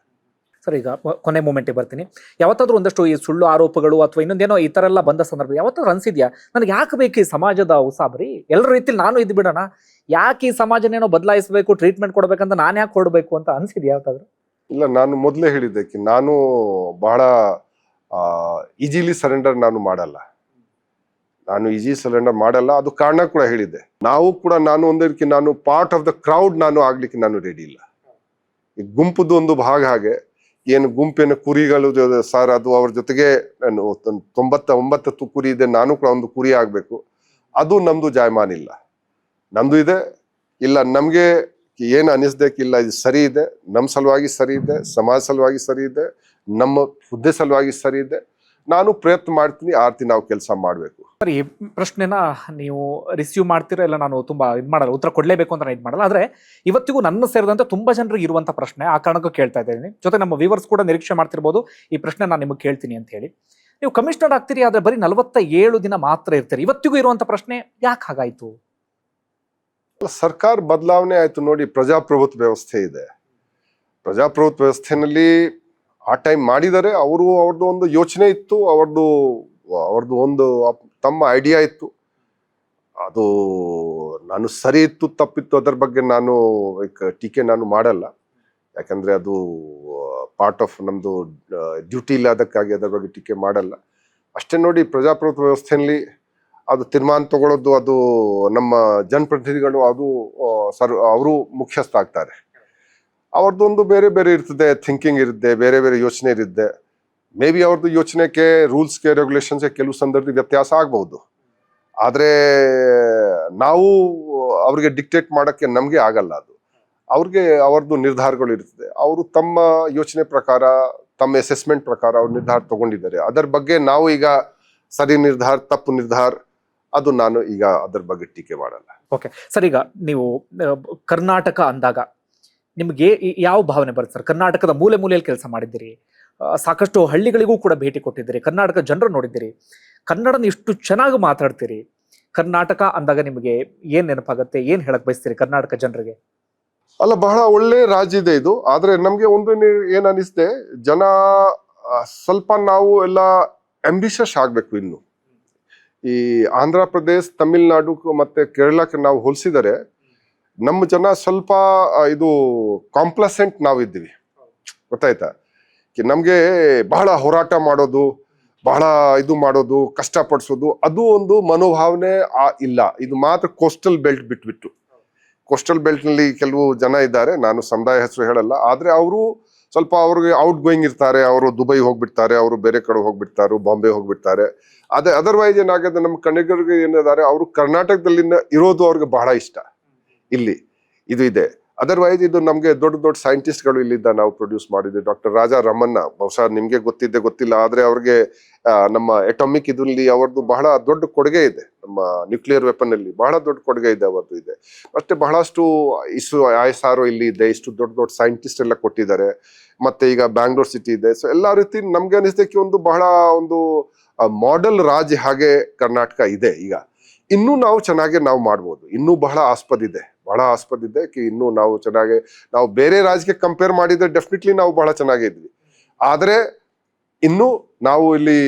ಸರ್, ಈಗ ಕೊನೆ ಮೂಮೆಂಟಿಗೆ ಬರ್ತೀನಿ. ಯಾವತ್ತಾದ್ರೂ ಒಂದಷ್ಟು ಈ ಸುಳ್ಳು ಆರೋಪಗಳು ಅಥವಾ ಇನ್ನೊಂದೇನೋ ಈ ತರ ಎಲ್ಲ ಬಂದ ಸಂದರ್ಭ ಯಾವತ್ತಾದ್ರೂ ಅನ್ಸಿದ್ಯಾ, ನನಗೆ ಯಾಕೆ ಬೇಕು ಈ ಸಮಾಜದ ಉಸಾಬರಿ, ಎಲ್ಲರ ರೀತಿಲಿ ನಾನು ಇದ್ ಬಿಡೋಣ, ಯಾಕೆ ಈ ಸಮಾಜನೇನೋ ಬದಲಾಯಿಸಬೇಕು, ಟ್ರೀಟ್ಮೆಂಟ್ ಕೊಡ್ಬೇಕಂತ ನಾನು ಯಾಕೆ ಕೊಡ್ಬೇಕು ಅಂತ ಅನ್ಸಿದ್ಯಾ ಯಾವತ್ತಾದ್ರೂ? ಇಲ್ಲ, ನಾನು ಮೊದಲೇ ಹೇಳಿದ್ದೆ ನಾನು ಬಹಳ ಈಜಿಲಿ ಸರೆಂಡರ್ ನಾನು ಮಾಡಲ್ಲ. ಅದು ಕಾರಣ ಕೂಡ ಹೇಳಿದ್ದೆ. ನಾನು ಒಂದಕ್ಕೆ, ನಾನು ಪಾರ್ಟ್ ಆಫ್ ದ ಕ್ರೌಡ್ ನಾನು ಆಗ್ಲಿಕ್ಕೆ ನಾನು ರೆಡಿ ಇಲ್ಲ. ಈ ಗುಂಪುದು ಒಂದು ಭಾಗ, ಹಾಗೆ ಏನು ಗುಂಪಿನ ಕುರಿಗಳು ಸರ್, ಅದು ಅವ್ರ ಜೊತೆಗೆ 99 ಕುರಿ ಇದೆ, ನಾನು ಕೂಡ ಒಂದು ಕುರಿ ಆಗ್ಬೇಕು, ಅದು ನಮ್ದು ಜಾಯಮಾನ ಇಲ್ಲ. ನಮ್ದು ಇದೆ ಇಲ್ಲ, ನಮ್ಗೆ ಏನು ಅನಿಸ್ಬೇಕಿಲ್ಲ, ಇದು ಸರಿ ಇದೆ, ನಮ್ಮ ಸಲುವಾಗಿ ಸರಿ ಇದೆ, ಸಮಾಜ ಸಲುವಾಗಿ ಸರಿ ಇದೆ, ನಮ್ಮ ಹುದ್ದೆ ಸಲುವಾಗಿ ಸರಿ ಇದೆ, ನಾನು ಪ್ರಯತ್ನ ಮಾಡ್ತೀನಿ. ಆರ್ತಿ ನಾವು ಕೆಲಸ ಮಾಡ್ಬೇಕು. ಸರ್, ಈ ಪ್ರಶ್ನೆನ ನೀವು ರಿಸೀವ್ ಮಾಡ್ತೀರಾ ಇಲ್ಲ, ನಾನು ತುಂಬಾ ಮಾಡಲ್ಲ, ಉತ್ತರ ಕೊಡ್ಲೇಬೇಕು ಅಂತ ನಾನು ಮಾಡಲ್ಲ. ಆದ್ರೆ ಇವತ್ತಿಗೂ ನನ್ನ ಸೇರಿದಂತೆ ತುಂಬಾ ಜನರಿಗೆ ಇರುವಂತ ಪ್ರಶ್ನೆ, ಆ ಕಾರಣಕ್ಕೂ ಕೇಳ್ತಾ ಇದ್ದೀನಿ. ಜೊತೆ ನಮ್ಮ ವ್ಯೂವರ್ಸ್ ಕೂಡ ನಿರೀಕ್ಷೆ ಮಾಡ್ತಿರ್ಬೋದು ಈ ಪ್ರಶ್ನೆ ನಾನು ನಿಮಗೆ ಕೇಳ್ತೀನಿ ಅಂತ ಹೇಳಿ. ನೀವು ಕಮಿಷನರ್ ಆಗ್ತೀರಿ, ಆದ್ರೆ ಬರೀ 47 ದಿನ ಮಾತ್ರ ಇರ್ತೀರಿ. ಇವತ್ತಿಗೂ ಇರುವಂತ ಪ್ರಶ್ನೆ, ಯಾಕೆ ಹಾಗಾಯ್ತು? ಸರ್ಕಾರ ಬದಲಾವಣೆ ಆಯ್ತು ನೋಡಿ, ಪ್ರಜಾಪ್ರಭುತ್ವ ವ್ಯವಸ್ಥೆ ಇದೆ. ಪ್ರಜಾಪ್ರಭುತ್ವ ವ್ಯವಸ್ಥೆನಲ್ಲಿ ಆ ಟೈಮ್ ಮಾಡಿದರೆ, ಅವ್ರದ್ದು ಒಂದು ಯೋಚನೆ ಇತ್ತು, ಅವ್ರದ್ದು ಒಂದು ತಮ್ಮ ಐಡಿಯಾ ಇತ್ತು. ಅದು ನಾನು ಸರಿ ಇತ್ತು ತಪ್ಪಿತ್ತು ಅದರ ಬಗ್ಗೆ ನಾನು ಟೀಕೆ ನಾನು ಮಾಡಲ್ಲ, ಯಾಕಂದ್ರೆ ಅದು ಪಾರ್ಟ್ ಆಫ್ ನಮ್ದು ಡ್ಯೂಟಿ ಇಲ್ಲ, ಅದಕ್ಕಾಗಿ ಅದರ ಬಗ್ಗೆ ಟೀಕೆ ಮಾಡಲ್ಲ ಅಷ್ಟೇ. ನೋಡಿ, ಪ್ರಜಾಪ್ರಭುತ್ವ ವ್ಯವಸ್ಥೆಯಲ್ಲಿ ಅದು ತೀರ್ಮಾನ ತಗೊಳ್ಳೋದು, ಅದು ನಮ್ಮ ಜನಪ್ರತಿನಿಧಿಗಳು, ಅದು ಅವರು ಮುಖ್ಯಸ್ಥ ಆಗ್ತಾರೆ. ಅವ್ರದ್ದೊಂದು ಬೇರೆ ಬೇರೆ ಇರ್ತದೆ, ಥಿಂಕಿಂಗ್ ಇರುತ್ತೆ, ಬೇರೆ ಬೇರೆ ಯೋಚನೆ ಇರುತ್ತೆ. ಮೇ ಬಿ ಅವ್ರದ್ದು ಯೋಚನೆಗೆ, ರೂಲ್ಸ್ಗೆ, ರೆಗ್ಯುಲೇಷನ್ಸ್ಗೆ ಕೆಲವು ಸಂದರ್ಭದಲ್ಲಿ ವ್ಯತ್ಯಾಸ ಆಗ್ಬಹುದು. ಆದ್ರೆ ನಾವು ಅವ್ರಿಗೆ ಡಿಕ್ಟೇಟ್ ಮಾಡಕ್ಕೆ ನಮ್ಗೆ ಆಗಲ್ಲ. ಅದು ಅವ್ರದ್ದು ನಿರ್ಧಾರಗಳು ಇರ್ತದೆ. ಅವರು ತಮ್ಮ ಯೋಚನೆ ಪ್ರಕಾರ, ತಮ್ಮ ಅಸೆಸ್ಮೆಂಟ್ ಪ್ರಕಾರ ಅವ್ರು ನಿರ್ಧಾರ ತಗೊಂಡಿದ್ದಾರೆ. ಅದರ ಬಗ್ಗೆ ನಾವು ಈಗ ಸರಿ ನಿರ್ಧಾರ, ತಪ್ಪು ನಿರ್ಧಾರ, ಅದು ನಾನು ಈಗ ಅದರ ಬಗ್ಗೆ ಟೀಕೆ ಮಾಡಲ್ಲ. ಓಕೆ ಸರ್, ಈಗ ನೀವು ಕರ್ನಾಟಕ ಅಂದಾಗ ನಿಮ್ಗೆ ಯಾವ ಭಾವನೆ ಬರುತ್ತೆ ಸರ್? ಕರ್ನಾಟಕದ ಮೂಲೆ ಮೂಲೆಯಲ್ಲಿ ಕೆಲಸ ಮಾಡಿದ್ದೀರಿ, ಸಾಕಷ್ಟು ಹಳ್ಳಿಗಳಿಗೂ ಕೂಡ ಭೇಟಿ ಕೊಟ್ಟಿದ್ದೀರಿ, ಕರ್ನಾಟಕ ಜನರು ನೋಡಿದ್ದೀರಿ, ಕನ್ನಡನ ಇಷ್ಟು ಚೆನ್ನಾಗಿ ಮಾತಾಡ್ತೀರಿ. ಕರ್ನಾಟಕ ಅಂದಾಗ ನಿಮಗೆ ಏನ್ ನೆನಪಾಗತ್ತೆ, ಏನ್ ಹೇಳಕ್ ಬಯಸ್ತೀರಿ ಕರ್ನಾಟಕ ಜನರಿಗೆ? ಅಲ್ಲ, ಬಹಳ ಒಳ್ಳೆ ರಾಜ್ಯ ಇದೆ ಇದು. ಆದ್ರೆ ನಮ್ಗೆ ಒಂದು ಏನ್ ಅನಿಸ್ತೆ, ಜನ ಸ್ವಲ್ಪ ನಾವು ಎಲ್ಲ ಅಂಬಿಷಸ್ ಆಗ್ಬೇಕು. ಇನ್ನು ಈ ಆಂಧ್ರ ಪ್ರದೇಶ, ತಮಿಳ್ನಾಡು ಮತ್ತೆ ಕೇರಳಕ್ಕೆ ನಾವು ಹೋಲಿಸಿದರೆ ನಮ್ಮ ಜನ ಸ್ವಲ್ಪ ಇದು ಕಾಂಪ್ಲಸೆಂಟ್ ನಾವಿದ್ದೀವಿ, ಗೊತ್ತಾಯ್ತಾ? ನಮ್ಗೆ ಬಹಳ ಹೋರಾಟ ಮಾಡೋದು, ಬಹಳ ಇದು ಮಾಡೋದು, ಕಷ್ಟಪಡಿಸೋದು, ಅದು ಒಂದು ಮನೋಭಾವನೆ ಇಲ್ಲ. ಇದು ಮಾತ್ರ ಕೋಸ್ಟಲ್ ಬೆಲ್ಟ್ ಬಿಟ್ಬಿಟ್ಟು. ಕೋಸ್ಟಲ್ ಬೆಲ್ಟ್ ನಲ್ಲಿ ಕೆಲವು ಜನ ಇದ್ದಾರೆ, ನಾನು ಸಮುದಾಯ ಹೆಸರು ಹೇಳಲ್ಲ, ಆದ್ರೆ ಅವರು ಸ್ವಲ್ಪ ಅವ್ರಿಗೆ ಔಟ್ ಗೋಯಿಂಗ್ ಇರ್ತಾರೆ. ಅವರು ದುಬೈ ಹೋಗ್ಬಿಡ್ತಾರೆ, ಅವರು ಬೇರೆ ಕಡೆ ಹೋಗ್ಬಿಡ್ತಾರೆ, ಬಾಂಬೆ ಹೋಗ್ಬಿಡ್ತಾರೆ. ಅದೇ ಅದರ್ವೈಸ್ ಏನಾಗುತ್ತೆ, ನಮ್ಮ ಕನ್ನಡಿಗರಿಗೆ ಏನಿದ್ದಾರೆ, ಅವರು ಕರ್ನಾಟಕದಲ್ಲಿ ಇರೋದು ಅವ್ರಿಗೆ ಬಹಳ ಇಷ್ಟ. ಇಲ್ಲಿ ಇದು ಇದೆ. ಅದರ್ವೈಸ್ ಇದು ನಮ್ಗೆ ದೊಡ್ಡ ದೊಡ್ಡ ಸೈಂಟಿಸ್ಟ್ಗಳು ಇಲ್ಲಿದ್ದ ನಾವು ಪ್ರೊಡ್ಯೂಸ್ ಮಾಡಿದ್ವಿ. ಡಾಕ್ಟರ್ ರಾಜಾ ರಮಣ್ಣ, ಬಹುಶಃ ನಿಮ್ಗೆ ಗೊತ್ತಿಲ್ಲ, ಆದ್ರೆ ಅವ್ರಿಗೆ ನಮ್ಮ ಅಟಾಮಿಕ್ ಇದರಲ್ಲಿ ಅವ್ರದ್ದು ಬಹಳ ದೊಡ್ಡ ಕೊಡುಗೆ ಇದೆ. ನಮ್ಮ ನ್ಯೂಕ್ಲಿಯರ್ ವೆಪನ್ ಅಲ್ಲಿ ಬಹಳ ದೊಡ್ಡ ಕೊಡುಗೆ ಇದೆ ಅವರದ್ದು ಇದೆ. ಅಷ್ಟೇ ಬಹಳಷ್ಟು ISRO ಇಲ್ಲಿ ಇದೆ, ಇಷ್ಟು ದೊಡ್ಡ ದೊಡ್ಡ ಸೈಂಟಿಸ್ಟ್ ಎಲ್ಲ ಕೊಟ್ಟಿದ್ದಾರೆ. ಮತ್ತೆ ಈಗ ಬ್ಯಾಂಗ್ಳೂರ್ ಸಿಟಿ ಇದೆ. ಸೊ ಎಲ್ಲಾ ರೀತಿ ನಮ್ಗೆ ಅನಿಸ್ತಕ್ಕೆ ಒಂದು ಬಹಳ ಒಂದು ಮಾಡೆಲ್ ರಾಜ್ಯ ಹಾಗೆ ಕರ್ನಾಟಕ ಇದೆ. ಈಗ ಇನ್ನೂ ನಾವು ಚೆನ್ನಾಗಿ ನಾವು ಮಾಡ್ಬೋದು, ಇನ್ನೂ ಬಹಳ ಆಸ್ಪದ ಇದೆ, ಬಹಳ ಆಸ್ಪದ ಇದೆ ಇನ್ನು ನಾವು ಚೆನ್ನಾಗಿ, ನಾವು ಬೇರೆ ರಾಜ್ಯಕ್ಕೆ ಕಂಪೇರ್ ಮಾಡಿದ್ರೆ ಡೆಫಿನೆಟ್ಲಿ ನಾವು ಬಹಳ ಚೆನ್ನಾಗಿದ್ವಿ. ಆದ್ರೆ ಇನ್ನು ನಾವು ಇಲ್ಲಿ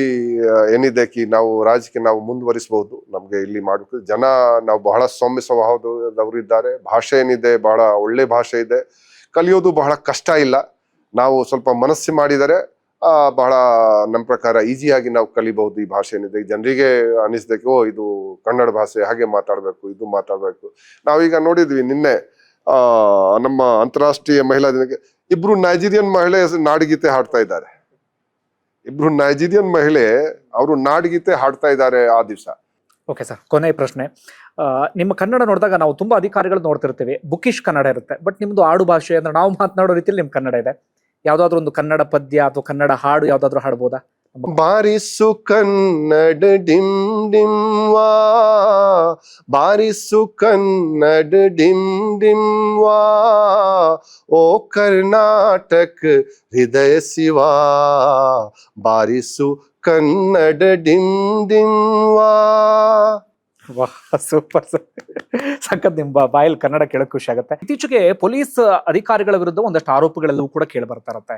ಏನಿದೆ ನಾವು ರಾಜ್ಯಕ್ಕೆ ನಾವು ಮುಂದುವರಿಸಬಹುದು. ನಮ್ಗೆ ಇಲ್ಲಿ ಮಾಡಬೇಕು ಜನ, ನಾವು ಬಹಳ ಸೌಮ್ಯ ಸ್ವಭಾವದವರು ಇದ್ದಾರೆ. ಭಾಷೆ ಏನಿದೆ ಬಹಳ ಒಳ್ಳೆ ಭಾಷೆ ಇದೆ, ಕಲಿಯೋದು ಬಹಳ ಕಷ್ಟ ಇಲ್ಲ. ನಾವು ಸ್ವಲ್ಪ ಮನಸ್ಸು ಮಾಡಿದರೆ ಬಹಳ ನಮ್ಮ ಪ್ರಕಾರ ಈಸಿಯಾಗಿ ನಾವು ಕಲಿಬಹುದು ಈ ಭಾಷೆ ಏನಿದೆ. ಜನರಿಗೆ ಅನಿಸ್ಬೇಕು, ಓ ಇದು ಕನ್ನಡ ಭಾಷೆ, ಹಾಗೆ ಮಾತಾಡ್ಬೇಕು, ಇದು ಮಾತಾಡ್ಬೇಕು. ನಾವೀಗ ನೋಡಿದ್ವಿ ನಿನ್ನೆ ನಮ್ಮ ಅಂತಾರಾಷ್ಟ್ರೀಯ ಮಹಿಳಾ ದಿನಕ್ಕೆ ಇಬ್ರು ನೈಜೀರಿಯನ್ ಮಹಿಳೆ ನಾಡಗೀತೆ ಹಾಡ್ತಾ ಇದ್ದಾರೆ. ಇಬ್ರು ನೈಜೀರಿಯನ್ ಮಹಿಳೆ ಅವರು ನಾಡಗೀತೆ ಹಾಡ್ತಾ ಇದ್ದಾರೆ ಆ ದಿವಸ. ಓಕೆ ಸರ್, ಕೊನೆ ಪ್ರಶ್ನೆ. ನಿಮ್ಮ ಕನ್ನಡ ನೋಡಿದಾಗ ನಾವು ತುಂಬಾ ಅಧಿಕಾರಿಗಳು ನೋಡ್ತಿರ್ತೀವಿ, ಬುಕಿಶ್ ಕನ್ನಡ ಇರುತ್ತೆ. ಬಟ್ ನಿಮ್ದು ಆಡು ಭಾಷೆ ಅಂದ್ರೆ ನಾವು ಮಾತನಾಡೋ ರೀತಿಯಲ್ಲಿ ನಿಮ್ ಕನ್ನಡ ಇದೆ. ಯಾವ್ದಾದ್ರು ಒಂದು ಕನ್ನಡ ಪದ್ಯ ಅಥವಾ ಕನ್ನಡ ಹಾಡು ಯಾವ್ದಾದ್ರು ಹಾಡ್ಬೋದಾ? ಬಾರಿಸು ಕನ್ನಡ ಡಿಮ್ ಡಿಮ್ ವಾ, ಬಾರಿಸು ಕನ್ನಡ ಡಿಮ್ ಡಿಮ್ ವಾ, ಓ ಕರ್ನಾಟಕ ಹೃದಯ ಶಿವಾ, ಬಾರಿಸು ಕನ್ನಡ ಡಿಮ್ ಡಿಮ್ ವಾ. ವಾಹ್, ಸೂಪರ್ ಸರ್, ಸಖತ್. ನಿಮ್ಮ ಬಾಯಲ್ಲಿ ಕನ್ನಡ ಕೇಳಕ್ ಖುಷಿ ಆಗುತ್ತೆ. ಇತ್ತೀಚೆಗೆ ಪೊಲೀಸ್ ಅಧಿಕಾರಿಗಳ ವಿರುದ್ಧ ಒಂದಷ್ಟು ಆರೋಪಗಳೆಲ್ಲವೂ ಕೂಡ ಕೇಳಿ ಬರ್ತಾ ಇರುತ್ತೆ.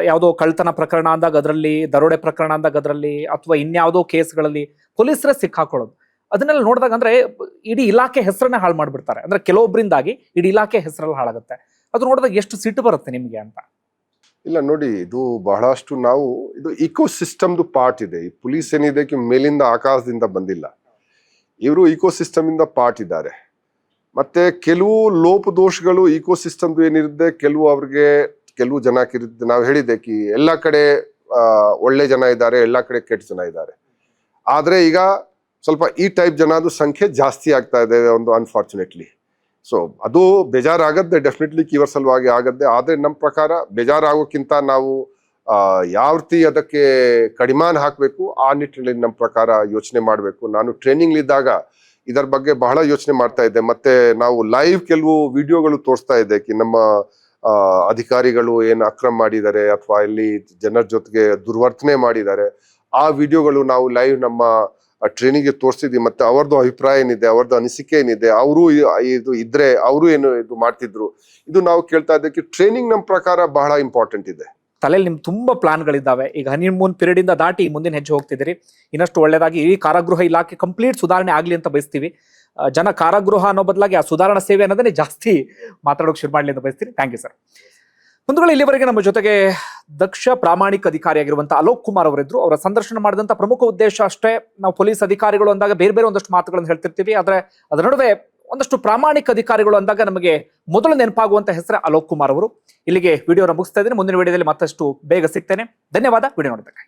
ಯಾವುದೋ ಕಳ್ತನ ಪ್ರಕರಣ ಅಂದಾಗ ಅದರಲ್ಲಿ, ದರೋಡೆ ಪ್ರಕರಣ ಅಂದಾಗ ಅದರಲ್ಲಿ, ಅಥವಾ ಇನ್ಯಾವುದೋ ಕೇಸ್ಗಳಲ್ಲಿ ಪೊಲೀಸರೇ ಸಿಕ್ಕಾಕೊಳ್ಳೋದು. ಅದನ್ನೆಲ್ಲ ನೋಡಿದಾಗ ಅಂದ್ರೆ ಇಡೀ ಇಲಾಖೆ ಹೆಸರನ್ನೇ ಹಾಳು ಮಾಡ್ಬಿಡ್ತಾರೆ. ಅಂದ್ರೆ ಕೆಲವೊಬ್ಬರಿಂದಾಗಿ ಇಡೀ ಇಲಾಖೆ ಹೆಸರಲ್ಲಿ ಹಾಳಾಗುತ್ತೆ. ಅದು ನೋಡಿದಾಗ ಎಷ್ಟು ಸಿಟ್ಟು ಬರುತ್ತೆ ನಿಮ್ಗೆ ಅಂತ. ಇಲ್ಲ ನೋಡಿ, ಇದು ಬಹಳಷ್ಟು ನಾವು ಇದು ಇಕೋ ಸಿಸ್ಟಮ್ದು ಪಾರ್ಟ್ ಇದೆ. ಈ ಪೊಲೀಸ್ ಏನಿದೆ ಮೇಲಿಂದ ಆಕಾಶದಿಂದ ಬಂದಿಲ್ಲ, ಇವರು ಇಕೋ ಸಿಸ್ಟಮ್ ಇಂದ ಪಾರ್ಟ್ ಇದ್ದಾರೆ. ಮತ್ತೆ ಕೆಲವು ಲೋಪದೋಷಗಳು ಇಕೋ ಸಿಸ್ಟಮ್ದು ಏನಿರುತ್ತೆ, ಕೆಲವು ಜನಕ್ಕಿರುತ್ತೆ. ನಾವು ಹೇಳಿದ್ದೆ ಎಲ್ಲ ಕಡೆ ಒಳ್ಳೆ ಜನ ಇದ್ದಾರೆ, ಎಲ್ಲ ಕಡೆ ಕೆಟ್ಟ ಜನ ಇದ್ದಾರೆ. ಆದ್ರೆ ಈಗ ಸ್ವಲ್ಪ ಈ ಟೈಪ್ ಜನದ ಸಂಖ್ಯೆ ಜಾಸ್ತಿ ಆಗ್ತಾ ಇದೆ ಒಂದು, ಅನ್ಫಾರ್ಚುನೇಟ್ಲಿ. ಸೊ ಅದು ಬೇಜಾರಾಗತ್ತೆ, ಡೆಫಿನೆಟ್ಲಿ ಇವರ ಸಲುವಾಗಿ ಆಗತ್ತೆ. ಆದ್ರೆ ನಮ್ಮ ಪ್ರಕಾರ ಬೇಜಾರಾಗೋಕ್ಕಿಂತ ನಾವು ಯಾವ ರೀತಿ ಅದಕ್ಕೆ ಕಡಿಮಾನ ಹಾಕಬೇಕು ಆ ನಿಟ್ಟಿನಲ್ಲಿ ನಮ್ಮ ಪ್ರಕಾರ ಯೋಚನೆ ಮಾಡಬೇಕು. ನಾನು ಟ್ರೈನಿಂಗ್ ಇದ್ದಾಗ ಇದರ ಬಗ್ಗೆ ಬಹಳ ಯೋಚನೆ ಮಾಡ್ತಾ ಇದ್ದೆ. ಮತ್ತೆ ನಾವು ಲೈವ್ ಕೆಲವು ವಿಡಿಯೋಗಳು ತೋರಿಸ್ತಾ ಇದ್ದೆ ನಮ್ಮ ಅಧಿಕಾರಿಗಳು ಏನು ಅಕ್ರಮ ಮಾಡಿದ್ದಾರೆ ಅಥವಾ ಇಲ್ಲಿ ಜನರ ಜೊತೆಗೆ ದುರ್ವರ್ತನೆ ಮಾಡಿದ್ದಾರೆ. ಆ ವಿಡಿಯೋಗಳು ನಾವು ಲೈವ್ ನಮ್ಮ ಟ್ರೈನಿಂಗ್ಗೆ ತೋರಿಸ್ತಿದ್ವಿ. ಮತ್ತೆ ಅವ್ರದ್ದು ಅಭಿಪ್ರಾಯ ಏನಿದೆ, ಅವ್ರದ್ದು ಅನಿಸಿಕೆ ಏನಿದೆ, ಅವರು ಇದು ಇದ್ರೆ ಅವರು ಏನು ಇದು ಮಾಡ್ತಿದ್ರು, ಇದು ನಾವು ಕೇಳ್ತಾ ಇದ್ದಕ್ಕೆ ಟ್ರೈನಿಂಗ್ ನಮ್ಮ ಪ್ರಕಾರ ಬಹಳ ಇಂಪಾರ್ಟೆಂಟ್ ಇದೆ. ತಲೆಯಲ್ಲಿ ನಿಮ್ ತುಂಬಾ ಪ್ಲಾನ್ಗಳಿದ್ದಾವೆ. ಈಗ ಹನಿಮೂನ್ ಪೀರಿಯಡ್ ಇಂದ ದಾಟಿ ಮುಂದಿನ ಹೆಜ್ಜೆ ಹೋಗ್ತಿದ್ದೀರಿ. ಇನ್ನಷ್ಟು ಒಳ್ಳೇದಾಗಿ ಈ ಕಾರಾಗೃಹ ಇಲಾಖೆ ಕಂಪ್ಲೀಟ್ ಸುಧಾರಣೆ ಆಗ್ಲಿ ಅಂತ ಬಯಸ್ತೀವಿ. ಜನ ಕಾರಾಗೃಹ ಅನ್ನೋ ಬದಲಾಗಿ ಆ ಸುಧಾರಣಾ ಸೇವೆ ಅನ್ನೋದನ್ನೇ ಜಾಸ್ತಿ ಮಾತಾಡೋಕೆ ಶುರು ಮಾಡ್ಲಿ ಅಂತ ಬಯಸ್ತೀನಿ. Thank you sir. ಮುಂದುಗಡೆ ಇಲ್ಲಿವರೆಗೆ ನಮ್ಮ ಜೊತೆಗೆ ದಕ್ಷ ಪ್ರಾಮಾಣಿಕ ಅಧಿಕಾರಿಯಾಗಿರುವಂತಹ ಅಲೋಕ್ ಕುಮಾರ್ ಅವರಿದ್ರು. ಅವರ ಸಂದರ್ಶನ ಮಾಡಿದಂತ ಪ್ರಮುಖ ಉದ್ದೇಶ ಅಷ್ಟೇ, ನಾವು ಪೊಲೀಸ್ ಅಧಿಕಾರಿಗಳು ಅಂದಾಗ ಬೇರೆ ಬೇರೆ ಒಂದಷ್ಟು ಮಾತುಗಳನ್ನು ಹೇಳ್ತಿರ್ತೀವಿ. ಆದ್ರೆ ಅದರ ನಡುವೆ ಒಂದಷ್ಟು ಪ್ರಾಮಾಣಿಕ ಅಧಿಕಾರಿಗಳು ಅಂದಾಗ ನಮಗೆ ಮೊದಲು ನೆನಪಾಗುವಂತ ಹೆಸರು ಅಲೋಕ್ ಕುಮಾರ್ ಅವರು. ಇಲ್ಲಿಗೆ ವಿಡಿಯೋನ ಮುಗಿಸ್ತಾ ಇದ್ದೀನಿ. ಮುಂದಿನ ವಿಡಿಯೋದಲ್ಲಿ ಮತ್ತಷ್ಟು ಬೇಗ ಸಿಗ್ತೇನೆ. ಧನ್ಯವಾದ. ವಿಡಿಯೋ ನೋಡಿದ್ದಕ್ಕೆ.